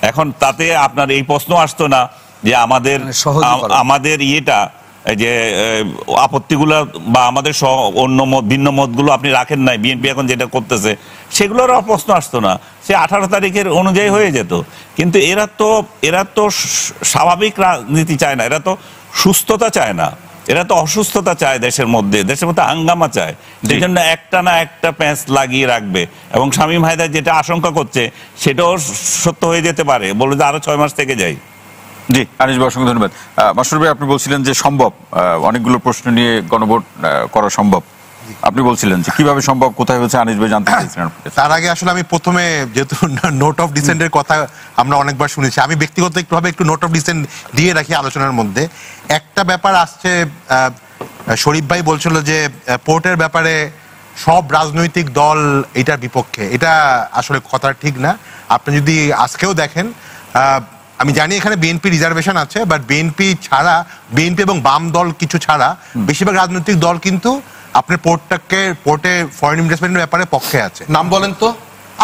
এখন তাতে আপনার এই প্রশ্ন আসতো না যে আমাদের ইয়েটা যে আপত্তিগুলো বা আমাদের অন্য মত ভিন্ন মতগুলো আপনি রাখেন নাই, বিএনপি এখন যেটা করতেছে সেগুলোর প্রশ্ন আসতো না, সে 18 তারিখের অনুযায়ী হয়ে যেত। কিন্তু এরা তো স্বাভাবিক রাজনীতি চায় না, এরা তো সুস্থতা চায় না, এরা তো অসুস্থতা চায় দেশের মধ্যে হাঙ্গামা চায়। সেই জন্য একটা না একটা প্যাঁচ লাগিয়ে রাখবে। এবং শামীম হায়দার যেটা আশঙ্কা করছে সেটাও সত্য হয়ে যেতে পারে, বলবে যে আরো 6 মাস থেকে যাই। জি, আনিস ভাই অসংখ্য ধন্যবাদ। মাসুর ভাই, আপনি বলছিলেন যে সম্ভব অনেকগুলো প্রশ্ন নিয়ে গণভোট করা সম্ভব, আপনি বলছিলেন যে কিভাবে সম্ভব, কোথায় হচ্ছে, আনিস ভাই জানতে চাইছিলেন। তার আগে আসলে আমি প্রথমে যেহেতু নোট অফ ডিসেন্টের কথা আমরা অনেকবার শুনেছি, আমি ব্যক্তিগত একটু নোট অফ ডিসেন্ট দিয়ে রাখি আলোচনার মধ্যে। একটা ব্যাপার আসছে, শরীফ ভাই বলছিল যে পোর্টের ব্যাপারে সব রাজনৈতিক দল এটার বিপক্ষে। এটা আসলে কথা ঠিক না। আপনি যদি আজকেও দেখেন, আমি জানি এখানে বিএনপি রিজার্ভেশন আছে, বাট বিএনপি ছাড়া, বিএনপি এবং বাম দল কিছু ছাড়া বেশিরভাগ রাজনৈতিক দল কিন্তু আপনার পোর্টে ফরেন ইনভেস্টমেন্টের ব্যাপারে পক্ষে আছে। নাম বলেন তো।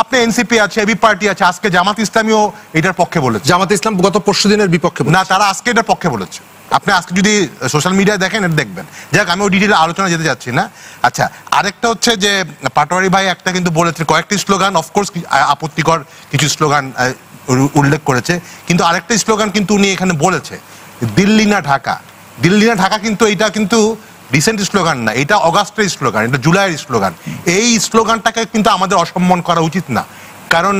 আপনি এনসিপি আছে, এবি পার্টি আছে, আজকে জামাত ইসলামীও এটার পক্ষে বলেছে। জামাত ইসলাম গত পরশুদিনের বিপক্ষে না, তারা আজকে এটার পক্ষে বলেছে। আপনি আজকে যদি সোশ্যাল মিডিয়ায় দেখেন এটা দেখবেন। যাক, আমি ওই ডিটেইলে আলোচনা যেতে যাচ্ছি না। আচ্ছা, আরেকটা হচ্ছে যে পাটোয়ারি ভাই একটা কিন্তু বলেছে, কয়েকটি স্লোগান অফকোর্স আপত্তিকর কিছু স্লোগান উল্লেখ করেছে, কিন্তু আরেকটা স্লোগান কিন্তু উনি এখানে বলেছে, দিল্লি না ঢাকা। দিল্লি না ঢাকা কিন্তু এটা কিন্তু রিসেন্ট স্লোগান না, এটা অগাস্টের স্লোগান, এটা জুলাইয়ের স্লোগান। এই স্লোগানটাকে কিন্তু আমাদের অসম্মান করা উচিত না, কারণ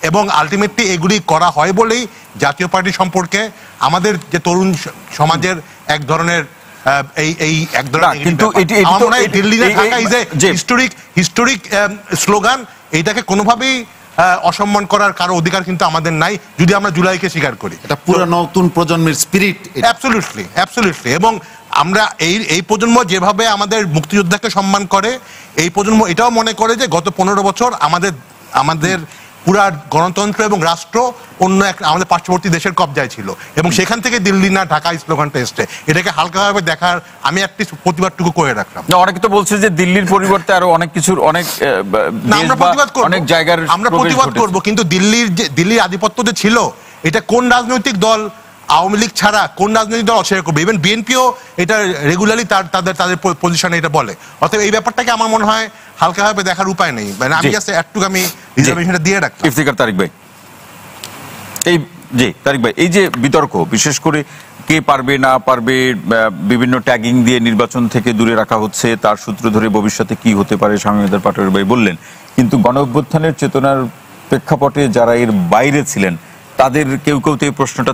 এবং আলটিমেটলি এগুলি করা হয় বলেই জাতীয় পার্টি সম্পর্কে আমাদের যে তরুণ সমাজের এক ধরনের এক ধরনের দিল্লি না Dhaka is a historic slogan. এইটাকে কোনোভাবেই অসম্মান করার কারো অধিকার কিন্তু আমাদের নাই, যদি আমরা জুলাইকে স্বীকার করি। এটা পুরো নতুন প্রজন্মের স্পিরিট। অ্যাবসলিউটলি। এবং আমরা এই প্রজন্ম যেভাবে আমাদের মুক্তিযোদ্ধাকে সম্মান করে, এই প্রজন্ম এটাও মনে করে যে গত 15 বছর আমাদের পুরা গণতন্ত্র এবং রাষ্ট্র অন্য আমাদের পার্শ্ববর্তী দেশের কবজায় ছিল, এবং সেখান থেকে দিল্লি না ঢাকা স্লোগানটা এসছে। এটাকে হালকাভাবে দেখার আমি একটি প্রতিবাদটুকু করে রাখলাম। অনেকে তো বলছে যে দিল্লির পরিবর্তে আরো অনেক কিছুর অনেক জায়গার আমরা প্রতিবাদ করব, কিন্তু দিল্লির আধিপত্য যে ছিল, এটা কোন রাজনৈতিক দল আওয়ামী লীগ ছাড়া কোন রাজনৈতিক দল অস্বীকার করবে? ইভেন বিএনপিও এটা রেগুলারলি তাদের পজিশনে এটা বলে। অতএব এই ব্যাপারটাকে আমার মনে হয় হালকাভাবে দেখার উপায় নেই। মানে আমি জাস্ট একটু আমি রিজার্ভেশনটা দিয়ে রাখি। ইফতিখার তারিক ভাই, তারিক ভাই, এই যে বিতর্ক, বিশেষ করে কে পারবে না পারবে, বিভিন্ন ট্যাগিং দিয়ে নির্বাচন থেকে দূরে রাখা হচ্ছে, তার সূত্র ধরে ভবিষ্যতে কি হতে পারে শামীম হায়দার পাটোয়ারী ভাই বললেন। কিন্তু গণ অভ্যুত্থানের চেতনার প্রেক্ষাপটে যারা এর বাইরে ছিলেন তাদের কেউ কেউ তো এই প্রশ্নটা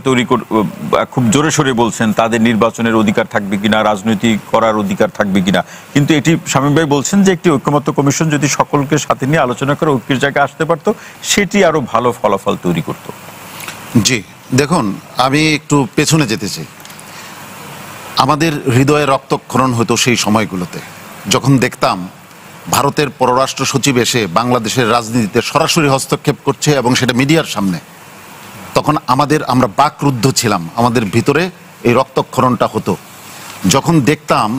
খুব জোরে সোরে বলছেন তাদের নির্বাচনের অধিকার থাকবে কিনা, রাজনীতি করার অধিকার থাকবে কিনা। কিন্তু এটি শামীম ভাই বলছেন যে একটি ঐক্যমত্য কমিশন যদি সকলকে সাথে নিয়ে আলোচনা করে ঐক্যের জায়গায় আসতে পারতো, সেটি আরো ভালো ফলাফল তৈরি করত। জি দেখুন, আমি একটু পেছনে যেতে চাই। আমাদের হৃদয়ে রক্তক্ষরণ হতো সেই সময়গুলোতে যখন দেখতাম ভারতের পররাষ্ট্র সচিব এসে বাংলাদেশের রাজনীতিতে সরাসরি হস্তক্ষেপ করছে এবং সেটা মিডিয়ার সামনে। তখন আমরা বাকরুদ্ধ ছিলাম, আমাদের ভিতরে এই রক্তক্ষরণটা হতো। যখন দেখতাম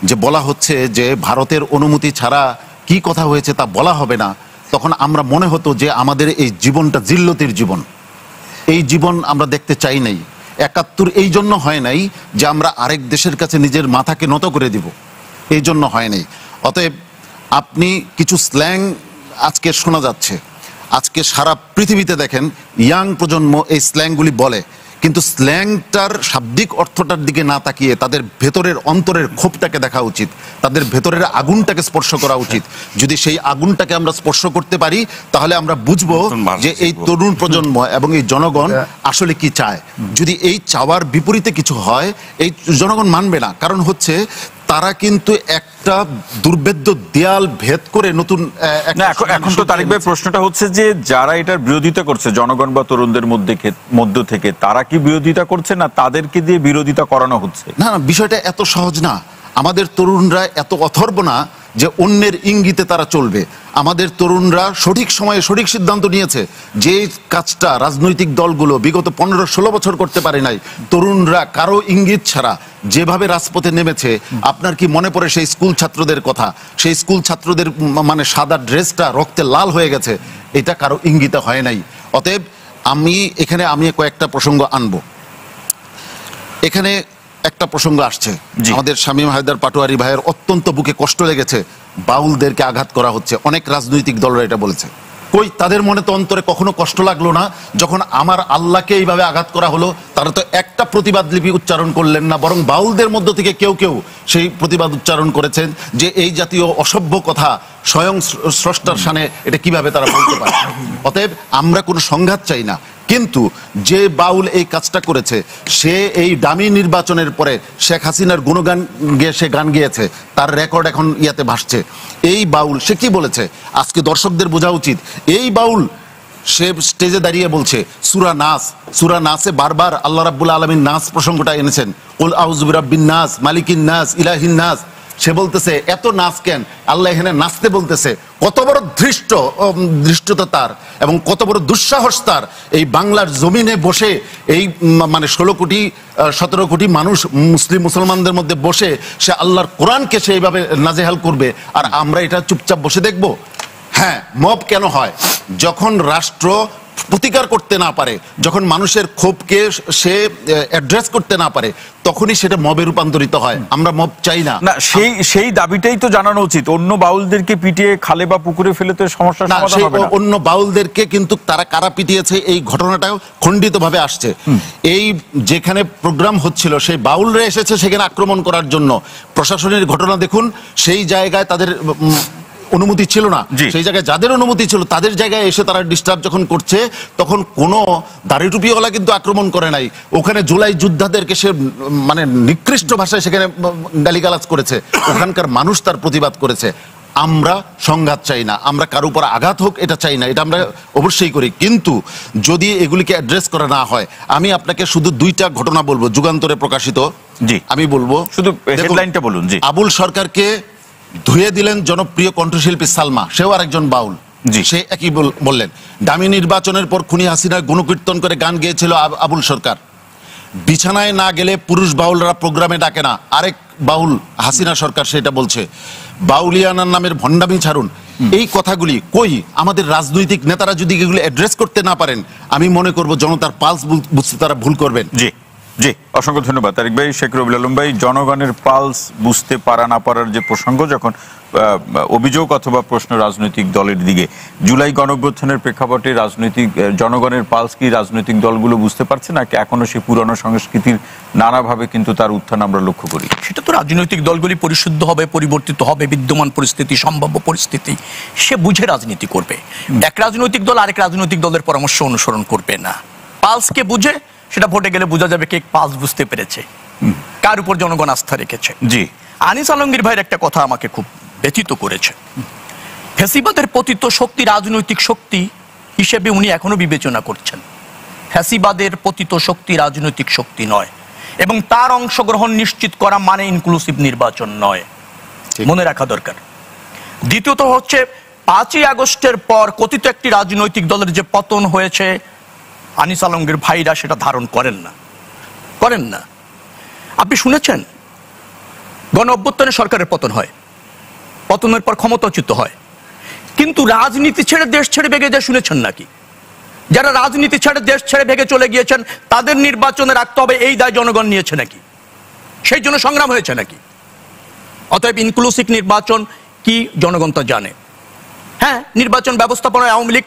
যে বলা হচ্ছে যে ভারতের অনুমতি ছাড়া কি কথা হয়েছে তা বলা হবে না, তখন আমরা মনে হতো যে আমাদের এই জীবনটা জিল্লতির জীবন, এই জীবন আমরা দেখতে চাই নাই। ৭১ এই জন্য হয় নাই যে আমরা আরেক দেশের কাছে নিজের মাথাকে নত করে দিব, এই জন্য হয় নাই। অতএব আপনি কিছু স্ল্যাং আজকে শোনা যাচ্ছে, আজকে সারা পৃথিবীতে দেখেন ইয়াং প্রজন্ম এই স্ল্যাংগুলি বলে, কিন্তু স্ল্যাংটার শাব্দিক অর্থটার দিকে না তাকিয়ে তাদের ভেতরের অন্তরের ক্ষোভটাকে দেখা উচিত, তাদের ভেতরের আগুনটাকে স্পর্শ করা উচিত। যদি সেই আগুনটাকে আমরা স্পর্শ করতে পারি তাহলে আমরা বুঝবো যে এই তরুণ প্রজন্ম এবং এই জনগণ আসলে কি চায়। যদি এই চাওয়ার বিপরীতে কিছু হয় এই জনগণ মানবে না, কারণ হচ্ছে তারা কিন্তু একটা দুর্ভেদ্য দেয়াল ভেদ করে নতুন। এখন তো তারিক ভাই প্রশ্নটা হচ্ছে যে যারা এটার বিরোধিতা করছে জনগণ বা তরুণদের মধ্য থেকে, তারা কি বিরোধিতা করছে না তাদেরকে দিয়ে বিরোধিতা করানো হচ্ছে? না না, বিষয়টা এত সহজ না। আমাদের তরুণরা এত অথর্ব না যে অন্যের ইঙ্গিতে তারা চলবে। আমাদের তরুণরা সঠিক সময়ে সঠিক সিদ্ধান্ত নিয়েছে। যে কাজটা রাজনৈতিক দলগুলো বিগত 15-16 বছর করতে পারে নাই, তরুণরা কারো ইঙ্গিত ছাড়া যেভাবে রাজপথে নেমেছে। আপনার কি মনে পড়ে সেই স্কুল ছাত্রদের কথা? সেই স্কুল ছাত্রদের মানে সাদা ড্রেসটা রক্তে লাল হয়ে গেছে, এটা কারো ইঙ্গিতে হয় নাই। অতএব আমি কয়েকটা প্রসঙ্গ আনবো। এখানে একটা প্রসঙ্গ আসছে, আমাদের শামীম হায়দার পাটোয়ারী ভাইয়ের অত্যন্ত বুকে কষ্ট লেগেছে, বাউলদেরকে আঘাত করা হচ্ছে। অনেক রাজনৈতিক দলরা এটা বলেছে। কই তাদের মনে তো অন্তরে কখনো কষ্ট লাগলো না যখন আমার আল্লাহকে এইভাবে আঘাত করা হলো? তারা তো একটা প্রতিবাদ লিপি উচ্চারণ করলেন না, বরং বাউলদের মধ্য থেকে কেউ কেউ সেই প্রতিবাদ উচ্চারণ করেছেন যে এই জাতীয় অসভ্য কথা স্বয়ং স্রষ্টার শানে এটা কিভাবে তারা বলতে পারে। অতএব আমরা কোনো সংঘাত চাই না, কিন্তু যে বাউল এই কাজটা করেছে সে এই দামি নির্বাচনের পরে শেখ হাসিনার গুণগান গেয়ে সে গান গেয়েছে, তার রেকর্ড এখন ইয়াতে ভাসছে। এই বাউল সে কি বলেছে আজকে দর্শকদের বোঝা উচিত। এই বাউল সে স্টেজে দাঁড়িয়ে বলছে সূরা নাসে বারবার আল্লাহ রাব্বুল আলামিন নাস প্রসঙ্গটা এনেছেন, কুল আউযু বিরাব্বিন নাস মালিকিন নাস ইলাহিন নাস। সে বলতেছে এত নাচ কেন? আল্লাহ এখানে নাচতে বলতেছে। কত বড় ধৃষ্টতা তার এবং কত বড় দুঃসাহস তার, এই বাংলার জমিনে বসে এই মানে 16-17 কোটি মানুষ মুসলমানদের মধ্যে বসে সে আল্লাহর কোরআনকে সে এইভাবে নাজেহাল করবে, আর আমরা এটা চুপচাপ বসে দেখব? হ্যাঁ, মব কেন হয়? যখন রাষ্ট্র প্রতিকার করতে না পারে, যখন মানুষের ক্ষোভকে সে অ্যাড্রেস করতে না পারে, তখনই সেটা মবে রূপান্তরিত হয়। আমরা মব চাই না। সেই দাবিটাই তো জানানো উচিত। অন্য বাউলদেরকে পিটিয়ে খালে বা পুকুরে ফেলে তো সমস্যার সমাধান হবে না। অন্য বাউলদেরকে কিন্তু তারা কারা পিটিয়েছে এই ঘটনাটাও খণ্ডিতভাবে আসছে। এই যেখানে প্রোগ্রাম হচ্ছিল সেই বাউলরা এসেছে সেখানে আক্রমণ করার জন্য। প্রশাসনের ঘটনা দেখুন, সেই জায়গায় তাদের অনুমতি ছিল না, সেই জায়গায় যাদের অনুমতি ছিল তাদের জায়গায় এসে তারা ডিস্টার্ব যখন করছে, তখন কোনো দাড়ি টুপিওয়ালা কিন্তু আক্রমণ করে নাই। ওখানে জুলাই যোদ্ধাদেরকে সে মানে নিকৃষ্ট ভাষায় সেখানে গালিগালাজ করেছে, ওখানকার মানুষ তার প্রতিবাদ করেছে। আমরা সংঘাত চাই না, আমরা কারো উপর আঘাত হোক এটা চাই না, এটা আমরা অবশ্যই করি। কিন্তু যদি এগুলিকে অ্যাড্রেস করা না হয়, আমি আপনাকে শুধু 2টা ঘটনা বলবো যুগান্তরে প্রকাশিত। আমি বলবো শুধু হেডলাইনটা বলুন। আবুল সরকারকে ধুয়ে দিলেন জনপ্রিয় কণ্ঠশিল্পী সালমা, সেও আরেকজন বাউল। সে একই বললেন। দামি নির্বাচনের পর খুনি হাসিনার গুণকীর্তন করে গান গেয়েছিল আবুল সরকার। বিছানায় না গেলে পুরুষ বাউলরা প্রোগ্রামে ডাকে না, আরেক বাউল হাসিনা সরকার সেটা বলছে। বাউলিয়ানার নামের ভণ্ডামি ছাড়ুন। এই কথাগুলি কই আমাদের রাজনৈতিক নেতারা যদি এগুলো অ্যাড্রেস করতে না পারেন, আমি মনে করব জনতার পালস বুঝতে তারা ভুল করবেন। জি, অসংখ্য ধন্যবাদ তারিক ভাই। শেখ রবিউল আলম ভাই, জনগণের পালস বুঝতে পারা না পারার যে প্রসঙ্গ, যখন অভিযোগ অথবা প্রশ্ন রাজনৈতিক দলের দিকে, জুলাই গণঅভ্যুত্থানের প্রেক্ষাপটে রাজনৈতিক জনগণের পালস কি রাজনৈতিক দলগুলো বুঝতে পারছে, নাকি এখনো সেই পুরনো সংস্কৃতির নানাভাবে কিন্তু তার উত্থান আমরা লক্ষ্য করি? সেটা তো রাজনৈতিক দলগুলি পরিশুদ্ধ হবে, পরিবর্তিত হবে, বিদ্যমান পরিস্থিতি, সম্ভাব্য পরিস্থিতি সে বুঝে রাজনীতি করবে। এক রাজনৈতিক দল আরেক রাজনৈতিক দলের পরামর্শ অনুসরণ করবে না। পালসকে বুঝে সেটা ভোটে গেলে বোঝা যাবে কে পালস বুঝতে পেরেছে, কার উপর জনগণ আস্থা রেখেছে। জি, আনিস আলমগীর ভাইয়ের একটা কথা আমাকে খুব ব্যথিত করেছে। ফ্যাসিবাদের পতিত শক্তি রাজনৈতিক শক্তি হিসেবে উনি এখনো বিবেচনা করছেন। ফ্যাসিবাদের পতিত শক্তি রাজনৈতিক শক্তি নয়, এবং তার অংশগ্রহণ নিশ্চিত করা মানে ইনক্লুসিভ নির্বাচন নয়, মনে রাখা দরকার। দ্বিতীয়ত হচ্ছে 5ই আগস্টের পর কথিত একটি রাজনৈতিক দলের যে পতন হয়েছে, আনিস আলমগীর ভাইরা সেটা ধারণ করেন না। আপনি শুনেছেন গণ অভ্যুত্থানে সরকারের পতন হয়, পতনের পর ক্ষমতাচ্যুত হয়, কিন্তু রাজনীতি ছেড়ে দেশ ছেড়ে ভেগে যায় শুনেছেন নাকি? যারা রাজনীতি ছেড়ে দেশ ছেড়ে ভেগে চলে গিয়েছেন তাদের নির্বাচনে রাখতে হবে এই দায় জনগণ নিয়েছে নাকি? সেই জন্য সংগ্রাম হয়েছে নাকি? অতএব ইনক্লুসিভ নির্বাচন কি জনগণ তা জানে। হ্যাঁ, নির্বাচন ব্যবস্থাপনায় আওয়ামী লীগ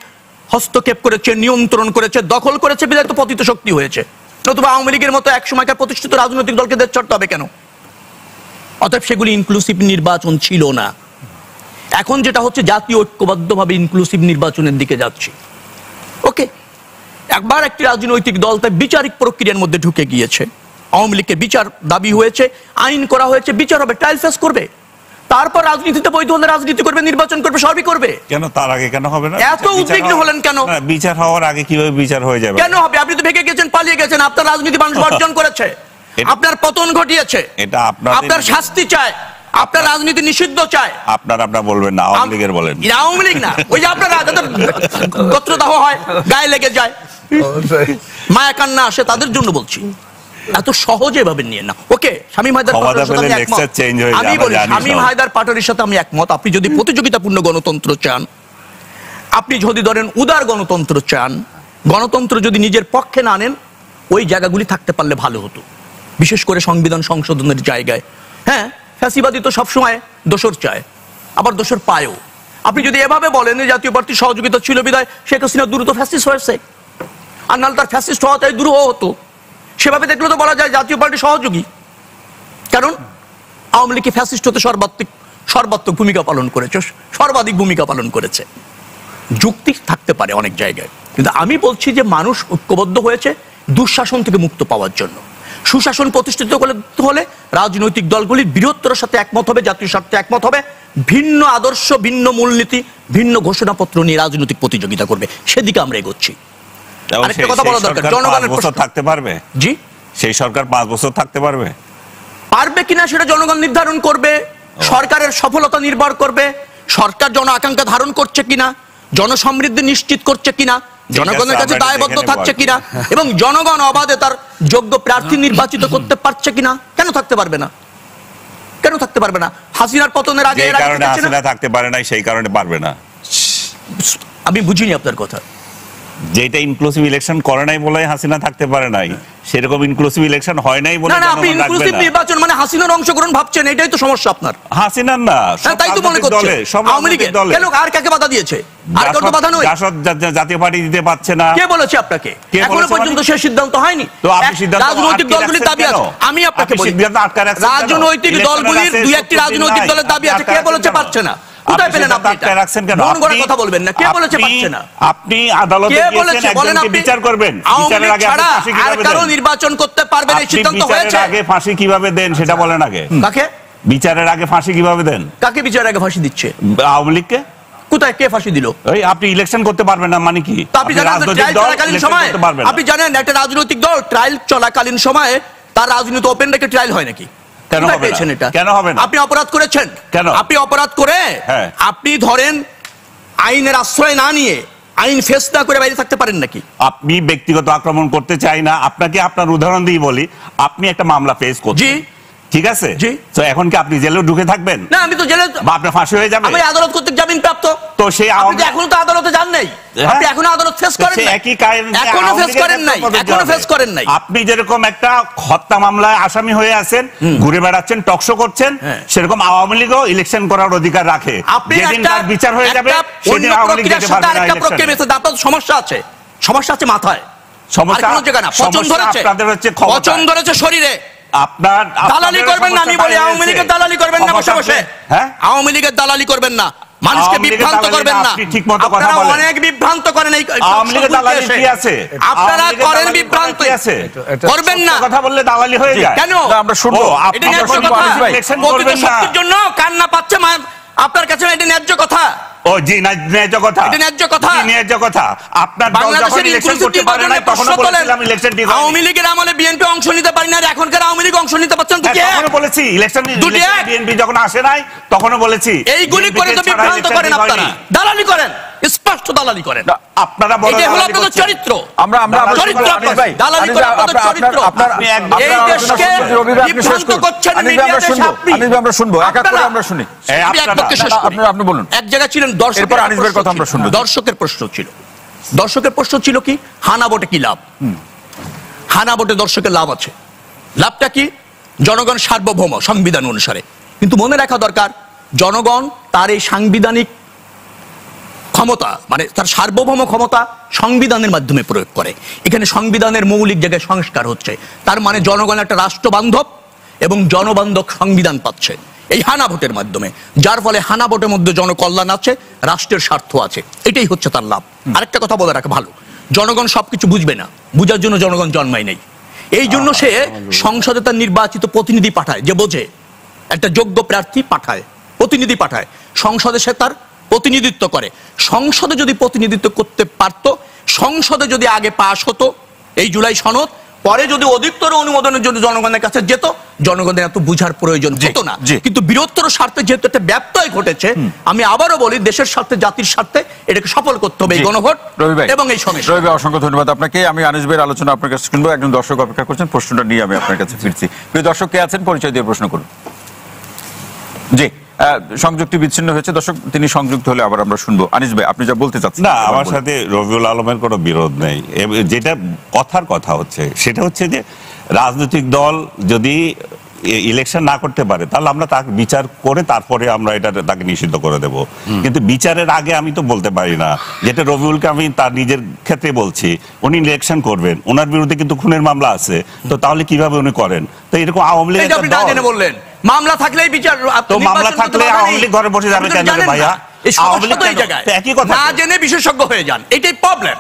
হস্তক্ষেপ করেছে, নিয়ন্ত্রণ করেছে, দখল করেছে, বিধায় তো পতিত শক্তি হয়েছে। নতুবা আওয়ামী লীগের মতো এক সময়কার প্রতিষ্ঠিত রাজনৈতিক দলকে দেশ ছাড়তে হবে কেন? অতএব সেগুলি ইনক্লুসিভ নির্বাচন ছিল না। এখন যেটা হচ্ছে জাতীয় ঐক্যবদ্ধভাবে ইনক্লুসিভ নির্বাচনের দিকে যাচ্ছি। ওকে, একবার একটি রাজনৈতিক দল তার বিচারিক প্রক্রিয়ার মধ্যে ঢুকে গিয়েছে, আওয়ামী লীগের বিচার দাবি হয়েছে, আইন করা হয়েছে, বিচার হবে, ট্রায়াল ফেস করবে, তারপর রাজনীতিতে বৈধ হলে রাজনীতি করবে, নির্বাচন করবে, সবই করবে। কেন তার আগে কেন হবে না? এত উদ্বিগ্ন হলেন কেন? বিচার হওয়ার আগে কিভাবে বিচার হয়ে যাবে? কেন হবে? আপনি তো ভেগে গেছেন, পালিয়ে গেছেন, আপনার রাজনীতি মানুষ বর্জন করেছে, আপনার পতন ঘটিয়েছে, এটা আপনার শাস্তি চায়, আপনার রাজনীতি নিষিদ্ধ চায়। আপনার বলবেন না, আওয়ামী লীগের বলেন। আওয়ামী লীগ না, ওই যে আপনার গোত্রদাহ হয়, গায়ে লেগে যায়, মায়া কান্না আসে, তাদের জন্য বলছি। এত সহজে ভাবে নিয়ে না। ওকে, শামীম হায়দার পাটোয়ারির সাথে আমি একমত। আমি বলি শামীম হায়দার পাটোয়ারির সাথে আমি একমত। আপনি যদি প্রতিযোগিতাপূর্ণ গণতন্ত্র চান, আপনি যদি ধরেন উদার গণতন্ত্র চান, গণতন্ত্র যদি নিজের পক্ষে না নেন, ওই জায়গাগুলি থাকতে পারলে ভালো হতো, বিশেষ করে সংবিধান সংশোধনের জায়গায়। হ্যাঁ, ফ্যাসিবাদী তো সবসময় দোষর চায়, আবার দোষর পায়ও। আপনি যদি এভাবে বলেন জাতীয় পার্টির সহযোগিতা ছিল বিধায় শেখ হাসিনা দ্রুত ফ্যাসিস্ট হয়েছে, আর নাহলে তার ফ্যাসিস্ট হওয়াটাই দুরূহ হতো, সেভাবে দেখলে তো বলা যায় জাতীয় পার্টি সহযোগী। কারণ আওয়ামী লীগ ফ্যাসিস্ট হতে সর্বাত্মক ভূমিকা পালন করেছে, সর্বাধিক ভূমিকা পালন করেছে। যুক্তি থাকতে পারে অনেক জায়গায়, কিন্তু আমি বলছি যে মানুষ ঐক্যবদ্ধ হয়েছে দুঃশাসন থেকে মুক্ত পাওয়ার জন্য। সুশাসন প্রতিষ্ঠিত হলে রাজনৈতিক দলগুলির বৃহত্তর সাথে একমত হবে, জাতীয় স্বার্থে একমত হবে, ভিন্ন আদর্শ, ভিন্ন মূলনীতি, ভিন্ন ঘোষণাপত্র নিয়ে রাজনৈতিক প্রতিযোগিতা করবে। সেদিকে আমরা এগোচ্ছি। আরেকটা কথা বলা দরকার, জনগণের বছর থাকতে পারবে? জি, সেই সরকার 5 বছর থাকতে পারবে কিনা সেটা জনগণ নির্ধারণ করবে। সরকারের সফলতা নির্ভর করবে সরকার জন আকাঙ্ক্ষা ধারণ করছে কিনা, জনসমৃদ্ধি নিশ্চিত করছে কিনা, জনগণের কাছে দায়বদ্ধ থাকছে কিনা, এবং জনগণ অবাধে তার যোগ্য প্রার্থী নির্বাচিত করতে পারছে কিনা। কেন থাকতে পারবে না? কেন থাকতে পারবে না? হাসিনার পতনের আগে হাসিনা থাকতে পারে নাই, সেই কারণে পারবে না। আমি বুঝিনি আপনার কথা। যেটা ইনক্লুসিভ ইলেকশন করে নাই বলে হাসিনা থাকতে পারে নাই, সেরকম ইনক্লুসিভ ইলেকশন হয় নাই বলে না, আপনি ইনক্লুসিভ নির্বাচন মানে হাসিনার অংশগ্রহণ ভাবছেন, এটাই তো সমস্যা আপনার। হাসিনার না, তাই তো মনে করছে আওয়ামী লীগের। কেন, আর কাকে বাধা দিয়েছে? আর কাউকে বাধা নয়, জাতীয় পার্টি দিতে পারছে না। কে বলেছে আপনাকে? এখনো পর্যন্ত সেই সিদ্ধান্ত হয়নি। তো আপনি সিদ্ধান্ত, রাজনৈতিক দলগুলির দাবি আছে, আমি আপনাকে বলি রাজনৈতিক দলগুলির দুই একটি রাজনৈতিক দলের দাবি আছে, কে বলেছে পারছে না? কোথায় পেলেন আপনি এটা? মন গড়া কথা বলবেন না। কে বলেছে পারছে না? আপনি আদালতে গিয়েছেন, একজনকে বিচার করবেন, বিচারের আগে আপনি ফাঁসি কিভাবে দেন? আর কারো নির্বাচন করতে পারবেন এই সিদ্ধান্ত হয়েছে। বিচারের আগে ফাঁসি কিভাবে দেন সেটা বলেন আগে। কাকে বিচারের আগে ফাঁসি কিভাবে দেন? কাকে বিচারের আগে ফাঁসি দিচ্ছে? আওয়ামী লীগকে। কোথায়, কে ফাঁসি দিল? ওই আপনি ইলেকশন করতে পারবেন না মানে কি? আপনি জানেন ট্রায়াল চলাকালীন সময়, আপনি জানেন একটা রাজনৈতিক দল ট্রায়াল চলাকালীন সময়ে তার রাজনীতি ওপেন রেখে ট্রায়াল হয় নাকি? কেন হবে না? কেন হবে না? আপনি অপরাধ করেছেন, কেন আপনি অপরাধ করে আপনি ধরেন আইনের আশ্রয় না নিয়ে, আইন ফেস না করে বাইরে থাকতে পারেন নাকি? আপনি ব্যক্তিগত আক্রমণ করতে চাই না, আপনাকে আপনার উদাহরণ দিয়ে বলি, আপনি একটা মামলা ফেস করছেন, ঠিক আছে, জি। তো এখন কি আপনি জেলে ঢুকে থাকবেন? না, আমি তো জেলে, বা আপনার ফাঁসি হয়ে যাবে? আমি আদালত কর্তৃক জামিন প্রাপ্ত। তো সেই আপনি তো এখনো তো আদালতে যান নাই, আপনি এখনো আদালত ফেস করেন নাই, একই কারণে এখনো ফেস করেন নাই, এখনো ফেস করেন নাই। আপনি যেরকম একটা হত্যা মামলায় আসামি হয়ে আছেন, ঘুরে বেড়াচ্ছেন, টকশো করছেন, সেরকম আওয়ামী লীগও ইলেকশন করার অধিকার রাখে। যেদিন তার বিচার হয়ে যাবে সেদিন আওয়ামী লীগ যেতে পারবে না ইলেকশনে। আপনার সমস্যা আছে, সমস্যা আছে মাথায়, সমস্যা কোনো জায়গা না। পচন ধরেছে, আপনাদের হচ্ছে পচন ধরেছে শরীরে। আপনার দালালি করবেন না, আমি বলি আওয়ামী লীগের দালালি করবেন না বসে বসে। হ্যাঁ, আওয়ামী লীগের দালালি করবেন না, মানুষকে বিভ্রান্ত করবেন না। আপনারা অনেক বিভ্রান্ত করেন এই আওয়ামী লীগের দালালি কি আছে? আপনারা করেন বিভ্রান্ত, করবেন না। কথা বললে দালালি হয়ে যায় কেন? আমরা শুনবো, এটা ন্যায্য কথা। সত্যের জন্য কান্না পাচ্ছে আপনার কাছে, এটা ন্যায্য কথা। ও জি, ন্যায্য কথা, এটা ন্যায্য কথা, ন্যায্য কথা। আপনার বাংলাদেশের ইলেকশন করতে পারে না, তখন বলেছিলাম ইলেকশন ঠিক হয়। আওয়ামী লীগের আমলে বিএনপি অংশ নিতে পারি না, এখনকার আওয়ামী লীগ অংশ নিতে পারছেন তো? কি তখনও বলেছি ইলেকশন বিএনপি যখন আসে নাই তখনও বলেছি এইগুলি করে তো বিভ্রান্ত করেন আপনারা, দালালি করেন, স্পষ্ট দালালি করেন আপনারা। বড় এটা হলো আপনাদের চরিত্র। আমরা চরিত্র আপনাদের, দালালি করে আপনাদের চরিত্র। আপনি এই দেশকে বিভ্রান্ত করছেন মিডিয়াতে। আমরা শুনবো, এক এক করে আমরা শুনি। আপনি বলুন। এক জায়গা ছিলেন দর্শকের কথা, আমরা শুনবো। দর্শকের প্রশ্ন ছিল, দর্শকের প্রশ্ন ছিল কি, হানা ভোটে কি লাভ? হানা ভোটে দর্শকের লাভ আছে। লাভটা কি? জনগণ সার্বভৌম সংবিধান অনুসারে। কিন্তু মনে রাখা দরকার, জনগণ তার এই সাংবিধানিক ক্ষমতা, মানে তার সার্বভৌম ক্ষমতা সংবিধানের মাধ্যমে প্রয়োগ করে। এখানে সংবিধানের মৌলিক জায়গায় সংস্কার হচ্ছে, তার মানে জনগণ একটা রাষ্ট্র বান্ধব এবং জনবান্ধব সংবিধান পাচ্ছে এই হানা ভোটের মাধ্যমে, যার ফলে হানা ভোটের মধ্যে জনকল্যাণ আছে, রাষ্ট্রের স্বার্থ আছে, এটাই হচ্ছে তার লাভ। আরেকটা কথা বলে রাখা ভালো, জনগণ সবকিছু বুঝবে না, বুঝার জন্য জনগণ জন্মায় নাই। এই জন্য সে সংসদে তার নির্বাচিত প্রতিনিধি পাঠায়, যে বোঝে, একটা যোগ্য প্রার্থী পাঠায়, প্রতিনিধি পাঠায়, সংসদে সে তার প্রতিনিধিত্ব করে। সংসদে যদি প্রতিনিধিত্ব করতে পারতো, সংসদে যদি আগে পাশ হতো এই জুলাই সনদ, পরে যদি অধিকতর অনুমোদনের জন্য জনগণের কাছে যেত, জনগণের এত বুঝার প্রয়োজন হতো না। কিন্তু বৃহত্তর স্বার্থে যেহেতু একটা ব্যত্যয় ঘটেছে, আমি আবারও বলি, দেশের স্বার্থে, জাতির স্বার্থে এটাকে সফল করতে হবে, এই গণভোট এবং এই সমস্যা। রবি ভাই, অসংখ্য ধন্যবাদ আপনাকে। আমি আনিস ভাইয়ের আলোচনা আপনার কাছে শুনবো। একজন দর্শক অপেক্ষা করছেন, প্রশ্নটা নিয়ে আমি আপনার কাছে ফিরছি। প্রিয় দর্শক কে আছেন, পরিচয় দিয়ে প্রশ্ন করুন। জি, সংযুক্তি বিচ্ছিন্ন হয়েছে দর্শক, তিনি সংযুক্ত হলে আবার আমরা শুনবো। আনিস ভাই, আপনি যা বলতে চাচ্ছেন। না, আমার সাথে রবিউল আলমের কোনো বিরোধ নেই। যেটা কথার কথা হচ্ছে সেটা হচ্ছে যে রাজনৈতিক দল যদি ইলেকশন না করতে পারে, তাহলে আমরা তাকে বিচার করে তারপরে আমরা এটা তাকে নিষিদ্ধ করে দেব। কিন্তু বিচারের আগে আমি তো বলতে পারি না। যেটা রবিউলকে আমি তার নিজের ক্ষেত্রে বলছি, উনি ইলেকশন করবেন, ওনার বিরুদ্ধে কিন্তু খুনের মামলা আছে, তো তাহলে কিভাবে উনি করেন? তো এরকম আওয়ামী লীগ বললেন, মামলা থাকলেই বিচার, তো মামলা থাকলে আওয়ামী লীগ ঘরে বসে যাবে কেন ভাইয়া? আওয়ামী লীগ একই কথা, না জেনে বিশেষজ্ঞ হয়ে যান, এটাই প্রবলেম।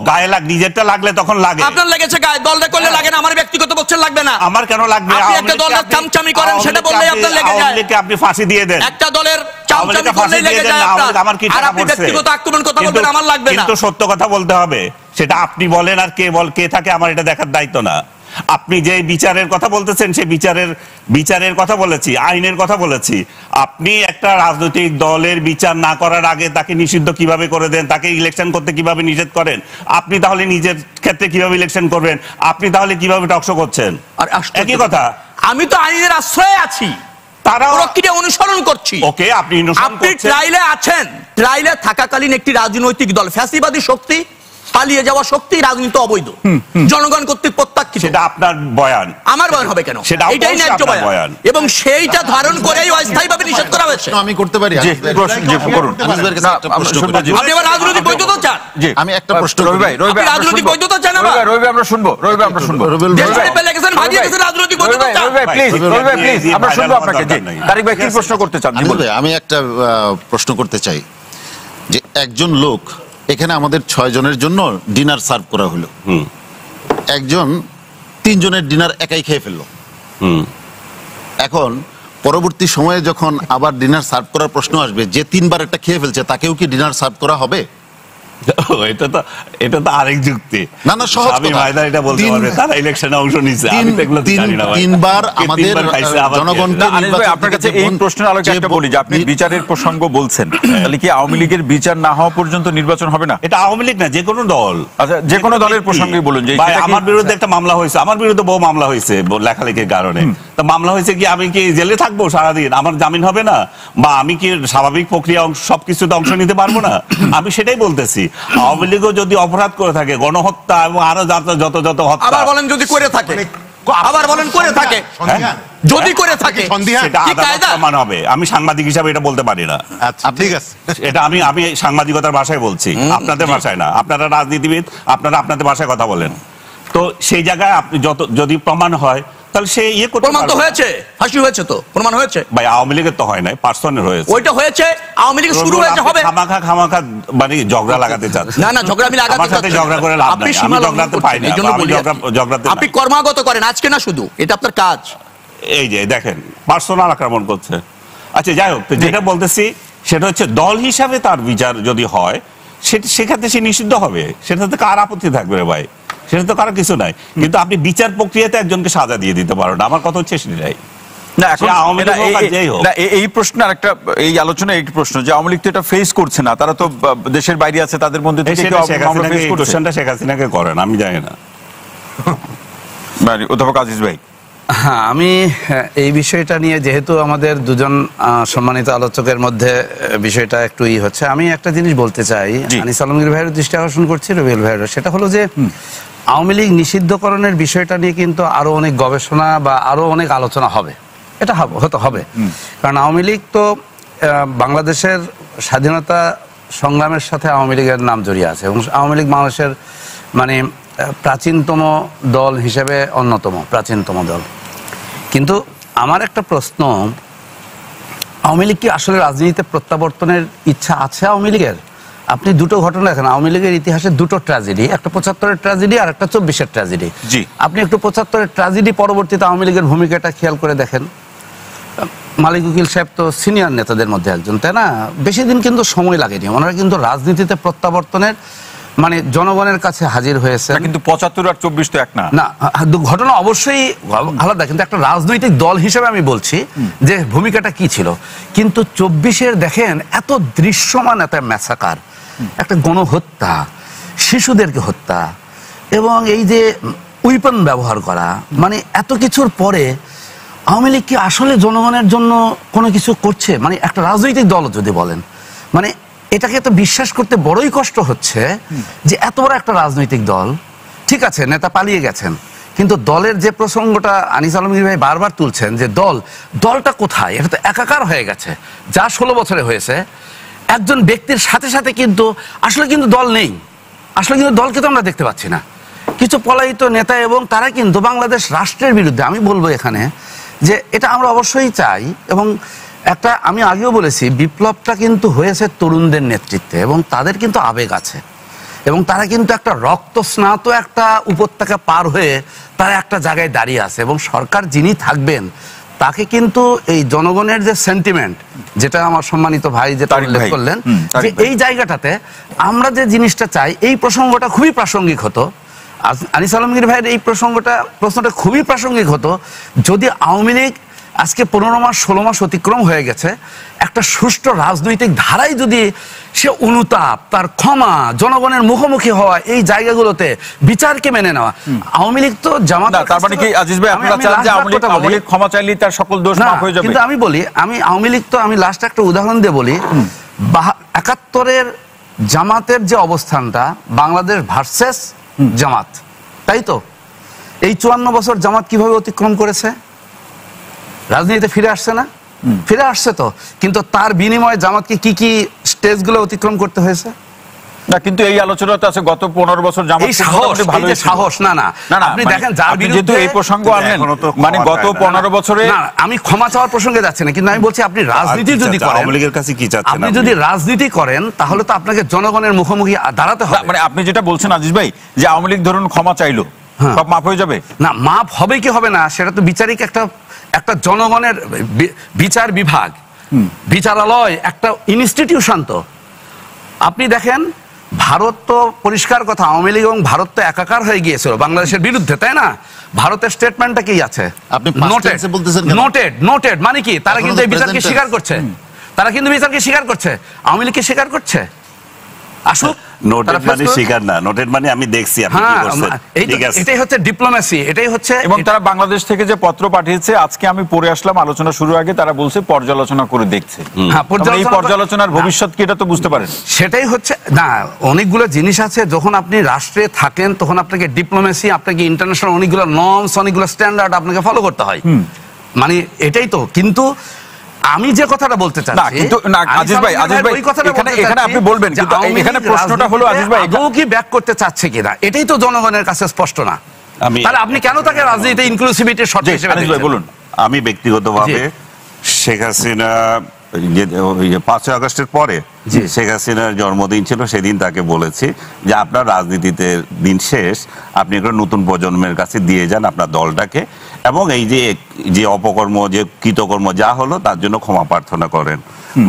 গায়ে নিজেরটা লাগলে তখন লাগে। আপনার লেগেছে গায়ে, দলটা করলে লাগে না। আমার ব্যক্তিগত বলছেন লাগবে না। আমার কেন লাগবে? আপনি একটা দলের চামচামি করেন, সেটা বললেই আপনার লেগে যায়। আপনি ফাঁসি দিয়ে দেন, একটা দলের চামচামি করলেই লেগে যায় আপনার। আর আপনি ব্যক্তিগত আক্রমণ কথা বলবেন, আমার লাগবে না। কিন্তু সত্য কথা বলতে হবে, সেটা আপনি বলেন আর কে থাকে, আমার এটা দেখার দায়িত্ব না। আপনি যে বিচারের কথা বলতেছেন, সেই বিচারের কথা বলেছি, আইনের কথা বলেছি। আপনি একটা রাজনৈতিক দলের বিচার না করার আগে তাকে নিষিদ্ধ কিভাবে করে দেন, তাকে ইলেকশন করতে কিভাবে নিষেধ করেন? আপনি তাহলে নিজের ক্ষেত্রে কিভাবে ইলেকশন করবেন? আপনি তাহলে কিভাবে টকশো করছেন? আর একই কথা। আমি তো আইনের আশ্রয়ে আছি, তারা প্রক্রিয়া অনুসরণ করছি। ওকে, আপনি ট্রাইলে আছেন, ট্রাইলে থাকাকালীন একটি রাজনৈতিক দল, ফ্যাসিবাদী শক্তি, পালিয়ে যাওয়া শক্তি, রাজনীতি অবৈধ, জনগণ কর্তৃক প্রত্যাখ্যাত। সেটা আপনার বয়ান। আমার বয়ান হবে কেন? এটাই ন্যায্য বয়ান, এবং সেইটা ধারণ করেই অস্থায়ীভাবে নিষেধ করা হয়েছে। আমি করতে পারি? আপনি আবার রাজনৈতিক বৈধতা চান? আমি একটা প্রশ্ন, রবি ভাই, রাজনৈতিক বৈধতা চান? রবি আমরা শুনবো, আমরা শুনবো। দেশ ছেড়ে পেলে গেছেন, ভাগিয়ে গেছেন, রাজনৈতিক বৈধতা চান? রবি ভাই প্লিজ, আমরা শুনবো আপনাকে। তারিক ভাই কি প্রশ্ন করতে চান? আমি একটা প্রশ্ন করতে চাই, যে একজন লোক, এখানে আমাদের 6 জনের জন্য ডিনার সার্ভ করা হলো, একজন 3 জনের ডিনার একাই খেয়ে ফেললো। এখন পরবর্তী সময়ে যখন আবার ডিনার সার্ভ করার প্রশ্ন আসবে, যে 3 বার একটা খেয়ে ফেলছে তাকেও কি ডিনার সার্ভ করা হবে? এটা তো আরেক যুক্তি। না না, সহজ কথা। এটা বলতে পারবে, তারা ইলেকশনে অংশ নিছে, আমি তো এগুলো জানি না ভাই। 3 বার আমাদের জনগণকে আপনার কাছে এই প্রশ্নের আলোকে একটা বলি, যে আপনি বিচারের প্রসঙ্গ বলছেন, তাহলে কি আওয়ামী লীগের বিচার না হওয়া পর্যন্ত নির্বাচন হবে না? এটা আওয়ামী লীগ না, যে কোনো দল। আচ্ছা, যে কোনো দলের প্রসঙ্গে বলুন। যে আমার বিরুদ্ধে একটা মামলা হয়েছে, আমার বিরুদ্ধে বহু মামলা হয়েছে লেখালেখির কারণে, তা মামলা হয়েছে কি আমি কি জেলে থাকবো সারাদিন, আমার জামিন হবে না, বা আমি কি স্বাভাবিক প্রক্রিয়া সবকিছুতে অংশ নিতে পারবো না? আমি সেটাই বলতেছি, আওয়ামী লীগও যদি অপরাধ করে থাকে, গণহত্যা এবং আরো যত যত হত্যা, আবার বলেন যদি করে থাকে, আবার বলেন করে থাকে, যদি করে থাকে সেটা আদালত প্রমাণ হবে। আমি সাংবাদিক হিসাবে এটা বলতে পারি না। আচ্ছা ঠিক আছে, এটা আমি সাংবাদিকতার ভাষায় বলছি, আপনাদের ভাষায় না। আপনারা রাজনীতিবিদ, আপনারা আপনাদের ভাষায় কথা বলেন। তো সেই জায়গায় আপনি যদি প্রমাণ হয় তাহলে সে ইয়ে করতে প্রমাণ তো হয়েছে, ফাঁসি হয়েছে, তো প্রমাণ হয়েছে ভাই। আওয়ামী লীগের তো হয় নাই, পার্সনের হয়েছে। ওইটা হয়েছে, আওয়ামী লীগ শুরু হয়েছে, হবে। খামাখা মানে ঝগড়া লাগাতে চাচ্ছে। না ঝগড়া আমি লাগাতে আমার সাথে ঝগড়া করে লাভ নাই, আমি ঝগড়াতে পাই না, ঝগড়াতে আপনি কর্মাগত করেন, আজকে না শুধু, এটা আপনার কাজ। এই যে দেখেন পার্সোনাল আক্রমণ করছে। আচ্ছা যাই হোক, যেটা বলতেছি সেটা হচ্ছে দল হিসাবে তার বিচার যদি হয় সেক্ষেত্রে সে নিষিদ্ধ হবে, সেটাতে কার আপত্তি থাকবে রে ভাই? সেটা তো কারো কিছু নাই। কিন্তু আপনি বিচার প্রক্রিয়াতে একজনকে সাজা দিয়ে দিতে পারো না, আমার কথা হচ্ছে সেটাই। এই প্রশ্ন আর একটা, এই আলোচনা এই প্রশ্ন যে আওয়ামী লীগ তো এটা ফেস করছে না, তারা তো দেশের বাইরে আছে, তাদের মধ্যে থেকে শেখ হাসিনাকে করেন, আমি জানি না। অধ্যাপক আজিজ ভাই, হ্যাঁ, আমি এই বিষয়টা নিয়ে যেহেতু আমাদের দুজন সম্মানিত আলোচকের মধ্যে বিষয়টা একটু হচ্ছে, আমি একটা জিনিস বলতে চাই, আনিস আলমগীর ভাইয়ের দৃষ্টি আকর্ষণ করছি, রবিউল ভাইয়ের, সেটা হলো যে আওয়ামী লীগ নিষিদ্ধকরণের বিষয়টা নিয়ে কিন্তু আরো অনেক গবেষণা বা আরো অনেক আলোচনা হবে, এটা হতে হবে। কারণ আওয়ামী লীগ তো বাংলাদেশের স্বাধীনতা সংগ্রামের সাথে আওয়ামী লীগের নাম জড়িয়ে আছে, এবং আওয়ামী লীগ মানুষের মানে প্রাচীনতম দল হিসেবে অন্যতম প্রাচীনতম দল। কিন্তু আমার একটা প্রশ্ন, আওয়ামী লীগ কি আসলে রাজনীতিতে প্রত্যাবর্তনের ইচ্ছা আছে আওয়ামী লীগের? আপনি দুটো ঘটনা দেখেন আওয়ামী লীগের ইতিহাসে, দুটো ট্র্যাজেডি, একটা ৭৫-এর ট্র্যাজেডি আর একটা ২৪-এর ট্র্যাজেডি। আপনি একটু ৭৫-এর ট্র্যাজেডি পরবর্তীতে আওয়ামী লীগের ভূমিকাটা খেয়াল করে দেখেন। মালিক উকিল সাহেব তো সিনিয়র নেতাদের মধ্যে একজন, তাই না? বেশি দিন কিন্তু সময় লাগেনি, ওনারা কিন্তু রাজনীতিতে প্রত্যাবর্তনের মানে জনগণের কাছে হাজির হয়েছে। কিন্তু ৭৫ আর ২৪ তো এক না, ঘটনা অবশ্যই আলাদা, কিন্তু একটা রাজনৈতিক দল হিসেবে আমি বলছি যে ভূমিকাটা কি ছিল। কিন্তু ২৪-এর দেখেন এত দৃশ্যমান একটা ম্যাসাকার, একটা গণহত্যা, শিশুদেরকে হত্যা, এবং এই যে উইপন ব্যবহার করা, মানে এত কিছুর পরে আওয়ামী লীগ কি আসলে জনগণের জন্য কোনো কিছু করছে? মানে একটা রাজনৈতিক দল যদি বলেন, মানে এটাকে তো বিশ্বাস করতে বড়ই কষ্ট হচ্ছে যে এত বড় একটা রাজনৈতিক দল, ঠিক আছে নেতা পালিয়ে গেছেন, কিন্তু দলের যে প্রসঙ্গটা আনিস আলমগীর ভাই বারবার তুলছেন যে দলটা কোথায়, এটা তো একাকার হয়ে গেছে যা ১৬ বছরে হয়েছে। একজন ব্যক্তির সাথে সাথে কিন্তু আসলে কিন্তু দল নেই, আসলে কিন্তু দলকে তো আমরা দেখতে পাচ্ছি না। কিছু পলায়িত নেতা, এবং তারা কিন্তু বাংলাদেশ রাষ্ট্রের বিরুদ্ধে, আমি বলবো এখানে যে এটা আমরা অবশ্যই চাই, এবং একটা আমি আগেও বলেছি বিপ্লবটা কিন্তু হয়েছে তরুণদের নেতৃত্বে, এবং তাদের কিন্তু আবেগ আছে, এবং তারা কিন্তু একটা রক্তস্নাত একটা উপত্যকা পার হয়ে তারা একটা জায়গায় দাঁড়িয়ে আছে, এবং সরকার যিনি থাকবেন তাকে কিন্তু এই জনগণের যে সেন্টিমেন্ট, যেটা আমার সম্মানিত ভাই যেটা উল্লেখ করলেন, যে এই জায়গাটাতে আমরা যে জিনিসটা চাই, এই প্রসঙ্গটা খুবই প্রাসঙ্গিক হতো। আনিস আলমগীর ভাইয়ের এই প্রশ্নটা খুবই প্রাসঙ্গিক হতো যদি আওয়ামী লীগ আজকে ১৫ মাস ১৬ মাস অতিক্রম হয়ে গেছে, একটা সুষ্ঠু রাজনৈতিক ধারায় যদি সে অনুতাপ, তার ক্ষমা, জনগণের মুখোমুখি হওয়া, এই জায়গাগুলোতে বিচারকে মেনে নেওয়া। আওয়ামী লীগ তো জামাত, তার মানে কি আজিজ ভাই আপনারা চান যে আওয়ামী লীগ ক্ষমা চাইলেই তার সকল দোষ মাফ হয়ে যাবে? কিন্তু আমি বলি, আমি আওয়ামী লীগ তো, আমি লাস্ট একটা উদাহরণ দিয়ে বলি, ৭১-এর জামাতের যে অবস্থানটা, বাংলাদেশ ভার্সেস জামাত, তাই তো? এই ৫৪ বছর জামাত কিভাবে অতিক্রম করেছে? রাজনীতিতে ফিরে আসছে না? ফিরে আসছে তো, কিন্তু তার বিনিময়ে জামাতকে কি কি স্টেজগুলো অতিক্রম করতে হয়েছে? না, কিন্তু এই আলোচনাতে আছে গত ১৫ বছর জামাত ভালো সাহস, না আপনি দেখেন যার বিরুদ্ধে এই প্রসঙ্গ আনলেন, মানে গত ১৫ বছরে, আমি ক্ষমা চাওয়ার প্রসঙ্গে যাচ্ছি না, কিন্তু আমি বলছি আপনি রাজনীতি যদি করেন, আওয়ামী লীগের কাছে কি চাচ্ছেন, আপনি যদি রাজনীতি করেন তাহলে তো আপনাকে জনগণের মুখোমুখি দাঁড়াতে হবে। মানে আপনি যেটা বলছেন আজিজ ভাই, যে আওয়ামী লীগ ধরুন ক্ষমা চাইলো, সব মাফ হয়ে যাবে? না, মাফ হবে কি হবে না সেটা তো বিচারিক একটা জনগণের বিচার বিভাগ, বিচারালয় একটা ইনস্টিটিউশন। তো আপনি দেখেন ভারত তো পরিষ্কার কথা, আওয়ামী লীগ এবং ভারত তো একাকার হয়ে গিয়েছিল বাংলাদেশের বিরুদ্ধে, তাই না? ভারতের স্টেটমেন্টটা কি আছে? আপনি নোটেড মানে কি? তারা কিন্তু এই বিচারকে স্বীকার করছে, তারা কিন্তু বিচারকে স্বীকার করছে। আওয়ামী লীগকে স্বীকার করছে? আসুক, নোটেড মানি স্বীকার না, নোটেড মানি আমি দেখছি আপনি কি করছেন, ঠিক আছে, এটাই হচ্ছে ডিপ্লোমেসি, এটাই হচ্ছে। এবং তারা বাংলাদেশ থেকে যে পত্র পাঠিয়েছে আজকে আমি পড়ে আসলাম আলোচনা শুরুর আগে, তারা বলছে পর্যালোচনা করে দেখছে। এই পর্যালোচনার ভবিষ্যৎ কি এটা তো বুঝতে পারেন। সেটাই হচ্ছে না, অনেকগুলো জিনিস আছে, যখন আপনি রাষ্ট্রে থাকেন তখন আপনাকে ডিপ্লোমেসি, আপনাকে ইন্টারন্যাশনাল অনেকগুলো নর্মস, অনেকগুলো স্ট্যান্ডার্ড আপনাকে ফলো করতে হয়, মানে এটাই তো। কিন্তু আমি যে কথাটা বলতে চাচ্ছি, কিন্তু না আজিজ ভাই এখানে আপনি বলবেন, কিন্তু এখানে প্রশ্নটা হলো আজিজ ভাই আদৌ কি ব্যাক করতে চাচ্ছে কিনা, এটাই তো জনগণের কাছে স্পষ্ট না। তাহলে আপনি কেন তাকে রাজনীতিতে ইনক্লুসিভিটির শর্ত হিসেবে দেখছেন? বলুন। আমি ব্যক্তিগতভাবে শেখ হাসিনা 5 আগস্টের পরে শেখ হাসিনার জন্মদিন ছিল, সেদিন তাকে বলেছি যে আপনার রাজনীতিতে দিন শেষ, আপনি একটা নতুন প্রজন্মের কাছে দিয়ে যান আপনার দলটাকে, এবং এই যে অপকর্ম, যে কৃতকর্ম যা হলো তার জন্য ক্ষমা প্রার্থনা করেন,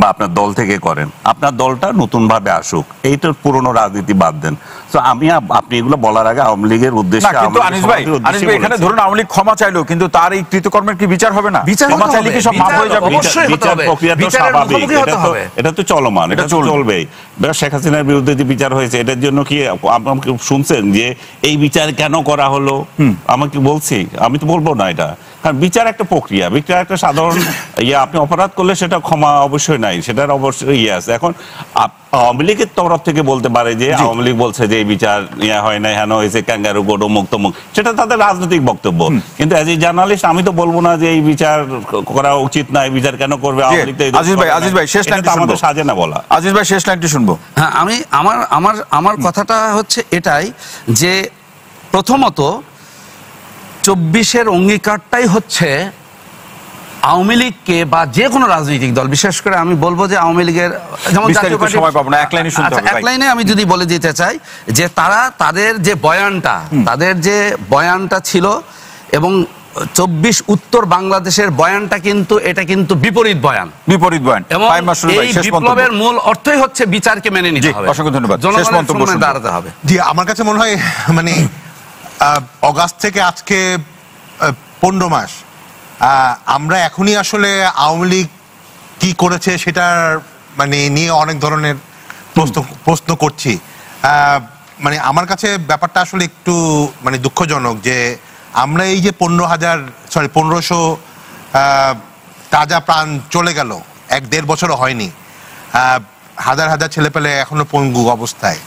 বা আপনার দল থেকে করেন, আপনার দলটা নতুন ভাবে আসুক, এইটার পুরনো রাজনীতি বাদ দেন। তো আপনি এগুলো বলার আগে আওয়ামী লীগের উদ্দেশ্যে, আনিস ভাই এখানে ধরুন আওয়ামী লীগ ক্ষমা চাইলো, কিন্তু তার এই কৃতকর্মের কি বিচার হবে না? ক্ষমা চাইলে কি সব মাফ হয়ে যাবে? বিচার প্রক্রিয়া তো স্বাভাবিক, এটা তো চলমান, এটা চলবেই। শেখ হাসিনার বিরুদ্ধে যে বিচার হয়েছে, এটার জন্য কি আমাকে শুনছেন যে এই বিচার কেন করা হলো? আমাকে বলছি, আমি তো বলবো না এটা, কারণ বিচার একটা প্রক্রিয়া, বিচার একটা সাধারণ আপনি অপরাধ করলে সেটা ক্ষমা অবশ্যই নাই, সেটার অবশ্যই আছে। এখন আওয়ামী লীগের তরফ থেকে বলতে পারে যে আওয়ামী লীগ বলছে যে এই বিচার হয় না, হেন হয়েছে, ক্যাঙ্গারু গোডো মুক্ত মুখ, সেটা তাদের রাজনৈতিক বক্তব্য। কিন্তু অ্যাজ এ জার্নালিস্ট আমি তো বলবো না যে এই বিচার করা উচিত না, এই বিচার কেন করবে আওয়ামী লীগ। আজিজ ভাই শেষ লাইনটা আমাদের সাজে না বলা। আজিজ ভাই শেষ লাইনটা শুনবো। হ্যাঁ, আমি আমার কথাটা হচ্ছে এটাই যে প্রথমত 24-এর অঙ্গীকারটাই হচ্ছে আওয়ামী লীগকে বা যে কোনো রাজনৈতিক দল, বিশেষ করে আমি বলবো যে আওয়ামী লীগের, যেমন এক লাইনে আমি যদি বলে দিতে চাই যে তারা তাদের যে বয়ানটা ছিল, এবং 24 উত্তর বাংলাদেশের বয়ানটা কিন্তু এটা কিন্তু বিপরীত বয়ান। এবং এই বিপ্লবের মূল অর্থই হচ্ছে বিচারকে মেনে নিতে হবে। অসংখ্য ধন্যবাদ। জনগণের দাঁড়াতে হবে। জি, আমার কাছে মনে হয় মানে অগাস্ট থেকে আজকে 15 মাস আমরা এখনই আসলে আওয়ামী লীগ কি করেছে সেটার মানে নিয়ে অনেক ধরনের প্রশ্ন করছি। মানে আমার কাছে ব্যাপারটা আসলে একটু মানে দুঃখজনক যে আমরা এই যে 1500 তাজা প্রাণ চলে গেল, 1-1.5 বছরও হয়নি, হাজার হাজার ছেলেপেলে এখনো পঙ্গু অবস্থায়,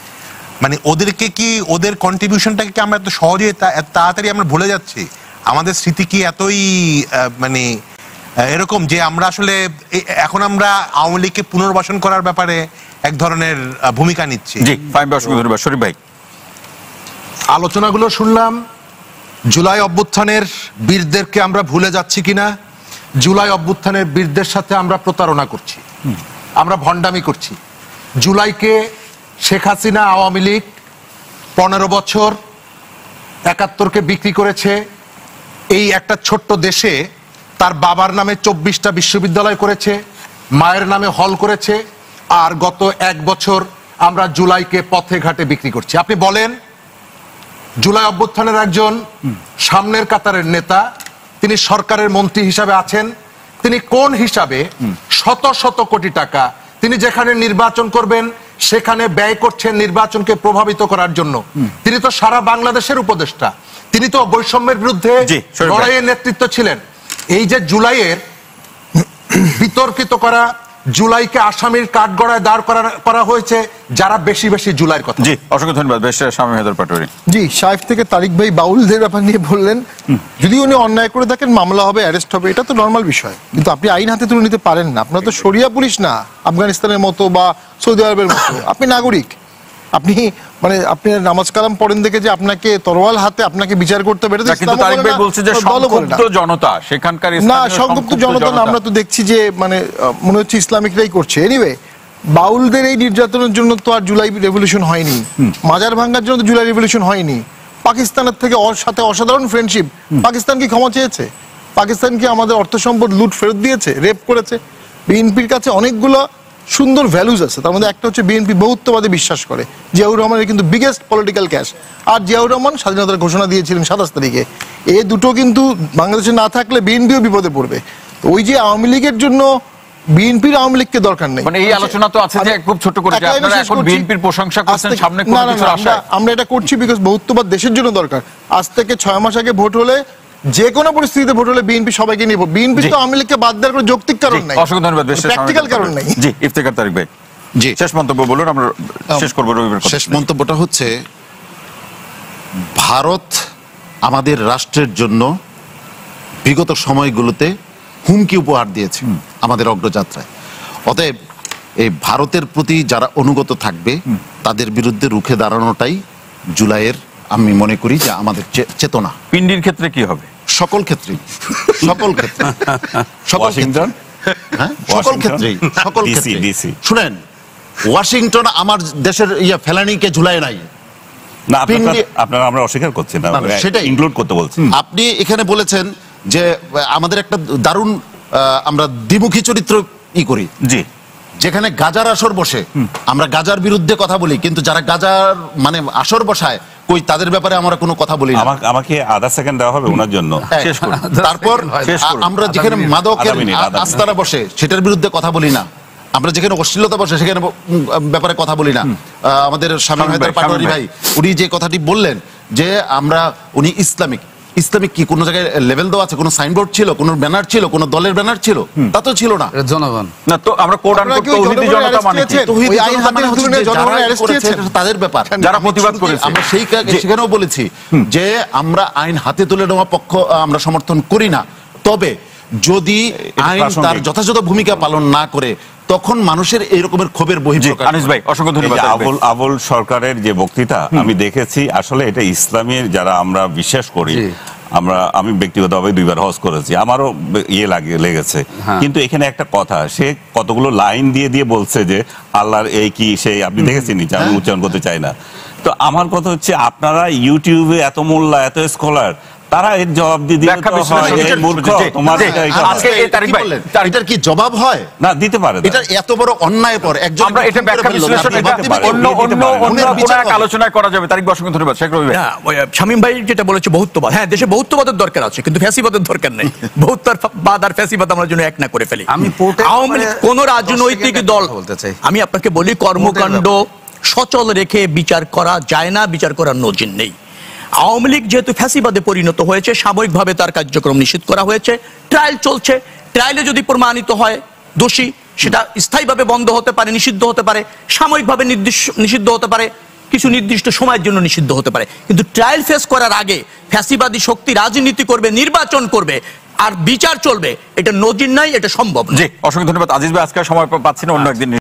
মানে ওদেরকে কি, ওদের কন্ট্রিবিউশনটাকে কি আমরা এত সহজে এত তাড়াতাড়ি আমরা ভুলে যাচ্ছি? আমাদের স্মৃতি কি এতই মানে এরকম যে আমরা আসলে এখন আমরা আওয়ামী লীগকে পুনর্বাসন করার ব্যাপারে এক ধরনের ভূমিকা নিচ্ছি? জি, ধন্যবাদ। শরীফ ভাই, আলোচনাগুলো শুনলাম, জুলাই অভ্যুত্থানের বীরদেরকে আমরা ভুলে যাচ্ছি কিনা, জুলাই অভ্যুত্থানের বীরদের সাথে আমরা প্রতারণা করছি, আমরা ভণ্ডামি করছি। জুলাইকে শেখ হাসিনা, আওয়ামী লীগ 15 বছর 71কে বিক্রি করেছে। এই একটা ছোট্ট দেশে তার বাবার নামে 24টা বিশ্ববিদ্যালয় করেছে, মায়ের নামে হল করেছে, আর গত 1 বছর আমরা জুলাইকে পথে ঘাটে বিক্রি করছি। আপনি বলেন, জুলাই অভ্যুত্থানের একজন সামনের কাতারের নেতা, তিনি সরকারের মন্ত্রী হিসাবে আছেন, তিনি কোন হিসাবে শত শত কোটি টাকা তিনি যেখানে নির্বাচন করবেন সেখানে ব্যয় করছেন নির্বাচনকে প্রভাবিত করার জন্য? তিনি তো সারা বাংলাদেশের উপদেষ্টা, তিনি তো বৈষম্যের বিরুদ্ধে লড়াইয়ের নেতৃত্ব ছিলেন। এই যে জুলাইয়ের বিতর্কিত করা, জুলাইকে আসামির কাঠগড়ায় দাঁড় করা হয়েছে যারা বেশি বেশি জুলাইয়ের কথা। জি, অসংখ্য ধন্যবাদ। শামীম হায়দার পাটোয়ারি। জি, সাইফ থেকে তারিক ভাই বাউলদের ব্যাপার নিয়ে বললেন, যদি উনি অন্যায় করে থাকেন মামলা হবে, অ্যারেস্ট হবে, এটা তো নর্মাল বিষয়, কিন্তু আপনি আইন হাতে তুলে নিতে পারেন না। আপনারা তো শরিয়া পুলিশ না, আফগানিস্তানের মতো বা সৌদি আরবের মতো। আপনি নাগরিক, আপনি মানে আপনি নামাজ কালাম পড়েন দেখে যে আপনাকে তরোয়াল হাতে আপনাকে বিচার করতে পারে, কিন্তু তারিক ভাই বলছে যে সংক্ষুব্ধ জনতা, সেখানকার না সংক্ষুব্ধ জনতা না, আমরা তো দেখছি যে মানে মনে হচ্ছে ইসলামিকরাই করছে। এনিওয়ে, বাউলদের এই নির্যাতনের জন্য তো আর জুলাই রেভলিউশন হয়নি, মাজার ভাঙার জন্য তো জুলাই রেভলিউশন হয়নি। পাকিস্তানের থেকে ওর সাথে অসাধারণ ফ্রেন্ডশিপ, পাকিস্তান কি ক্ষমা চেয়েছে? পাকিস্তান কি আমাদের অর্থ সম্পদ লুট ফেরত দিয়েছে? রেপ করেছে? বিএনপির কাছে অনেকগুলো সুন্দর ভ্যালুজ আছে, তার মধ্যে একটা হচ্ছে বিএনপি বহুত্ববাদে বিশ্বাস করে। জিয়াউর রহমানের কিন্তু বিগেস্ট পলিটিক্যাল ক্যাশ, আর জিয়াউর রহমান স্বাধীনতার ঘোষণা দিয়েছিলেন 27 তারিখে। এই দুটো কিন্তু বাংলাদেশে না থাকলে বিএনপিও বিপদে পড়বে। ওই যে আওয়ামী লীগের জন্য বিএনপির আওয়ামী লীগকে দরকার নেই। মানে এই আলোচনা তো আছে যে খুব ছোট করে যে আপনারা এখন বিএনপির প্রশংসা করছেন, সামনে কোন কিছু আশা আমরা এটা করছি বিকজ বহুত্ববাদ দেশের জন্য দরকার। আজ থেকে 6 মাস আগে ভোট হলে, যে কোনো পরিস্থিতিতে ভোট হলে বিএনপি সবাইকে নিয়ে, বিএনপি তো আওয়ামী লীগকে বাদ দেওয়ার কোনো যৌক্তিক কারণ নাই, অসংখ্য ধন্যবাদ, প্র্যাকটিক্যাল কারণ নাই। জি ইফতেখার তারিক ভাই, জি শেষ মন্তব্য বলুন, আমরা শেষ করব রবিবার। শেষ মন্তব্যটা হচ্ছে, ভারত আমাদের রাষ্ট্রের জন্য বিগত সময়গুলোতে হুমকি উপহার দিয়েছে আমাদের অগ্রযাত্রায়। অতএব এই ভারতের প্রতি যারা অনুগত থাকবে তাদের বিরুদ্ধে রুখে দাঁড়ানোটাই জুলাইয়ের আমি মনে করি যে আমাদের চেতনা। পিন্ডির ক্ষেত্রে কি হবে? সকল ক্ষেত্রেই, সকল ক্ষেত্রে, সকল ক্ষেত্রে, হ্যাঁ সকল ক্ষেত্রেই, সকল ক্ষেত্রে। শুনেন, ওয়াশিংটন আমার দেশের ফেলানিকে ঝুলায় নাই। না, আপনারা আমরা অস্বীকার করছি না, সেটাই ইনক্লুড করতে বলছি। আপনি এখানে বলেছেন যে আমাদের একটা দারুণ আমরা দ্বিমুখী চরিত্র করি, জি, যেখানে গাজার আসর বসে আমরা গাজার বিরুদ্ধে কথা বলি, কিন্তু যারা গাজার মানে আসর বসায় কই তাদের ব্যাপারে আমরা কোনো কথা বলি না। আমাকে আধা সেকেন্ড দেওয়া হবে ওনার জন্য। শেষ করুন। তারপর আমরা যেখানে মাদকের আস্তানা বসে সেটার বিরুদ্ধে কথা বলি না, আমরা যেখানে অশ্লীলতা বসে সেখানে ব্যাপারে কথা বলি না। আমাদের শামীম হায়দার পাটোয়ারি ভাই উনি যে কথাটি বললেন যে আমরা উনি ইসলামিক কি কোনো জায়গায় লেভেল দেওয়া আছে? কোনো সাইনবোর্ড ছিল, কোনো ব্যানার ছিল, কোনো দলের ব্যানার ছিল? তা তো ছিল না। জনগণ না তো আমরা কোড আনকোড তৌহিদি জনতা মানে কি? তৌহিদি জনতা মানে হচ্ছে যারা অ্যারেস্ট করেছে তাদের ব্যাপার, যারা প্রতিবাদ করেছে। আমরা সেখানেও বলেছি যে আমরা আইন হাতে তুলে নেওয়া পক্ষ আমরা সমর্থন করি না। তবে যদি আইন তার যথাযথ ভূমিকা পালন না করে তখন মানুষের এই রকমের ক্ষোভের বহিঃপ্রকাশ। আনিস ভাই অসংখ্য ধন্যবাদ। আবুল সরকারের যে বক্তৃতা আমি দেখেছি, আসলে এটা ইসলামের যারা আমরা বিশ্বাস করি, আমি ব্যক্তিগতভাবে 2 বার হজ করেছি, আমারও লেগেছে। কিন্তু এখানে একটা কথা, সে কতগুলো লাইন দিয়ে বলছে যে আল্লাহর এই কি সেই, আপনি দেখেছেন নিচে, আমি উচ্চারণ করতে চাই না। তো আমার কথা হচ্ছে, আপনারা ইউটিউবে এত মোল্লা, এত স্কলার, তারা এর জবাব দিয়ে দিলে এটার কি জবাব হয়? না, দিতে পারে। এটা এত বড় অন্যায় পর একজন আমরা এটা ব্যাখ্যা বিশ্লেষণ অন্য আলোচনা করা যাবে। তারিক অসংখ্য ধন্যবাদ। শেখ রবি ভাই, শামীম ভাই যেটা বলেছে বহুত্ববাদ, হ্যাঁ দেশে বহুত্ববাদের দরকার আছে, কিন্তু ফ্যাসিবাদের দরকার নেই। বহুত্ববাদ আর ফ্যাসিবাদ আমরা জন্য এক না করে ফেলি। আওয়ামী লীগ কোন রাজনৈতিক দল, আমি আপনাকে বলি, কর্মকাণ্ড সচল রেখে বিচার করা যায় না, বিচার করার নজির নেই। আওয়ামী লীগ যেহেতু ফ্যাসিবাদে পরিণত হয়েছে, সাময়িকভাবে তার কার্যক্রম নিষিদ্ধ করা হয়েছে, ট্রায়াল চলছে, ট্রায়ালে যদি প্রমাণিত হয় দোষী, সেটা স্থায়ীভাবে বন্ধ হতে পারে, নিষিদ্ধ হতে পারে, সাময়িকভাবে নিষিদ্ধ হতে পারে, কিছু নির্দিষ্ট সময়ের জন্য নিষিদ্ধ হতে পারে। কিন্তু ট্রায়াল ফেস করার আগে ফ্যাসিবাদী শক্তি রাজনীতি করবে, নির্বাচন করবে, আর বিচার চলবে, এটা নজির নাই, এটা সম্ভব না। জি অসংখ্য ধন্যবাদ আজিজ ভাই, আজকে সময় পাচ্ছি না, অন্য একদিন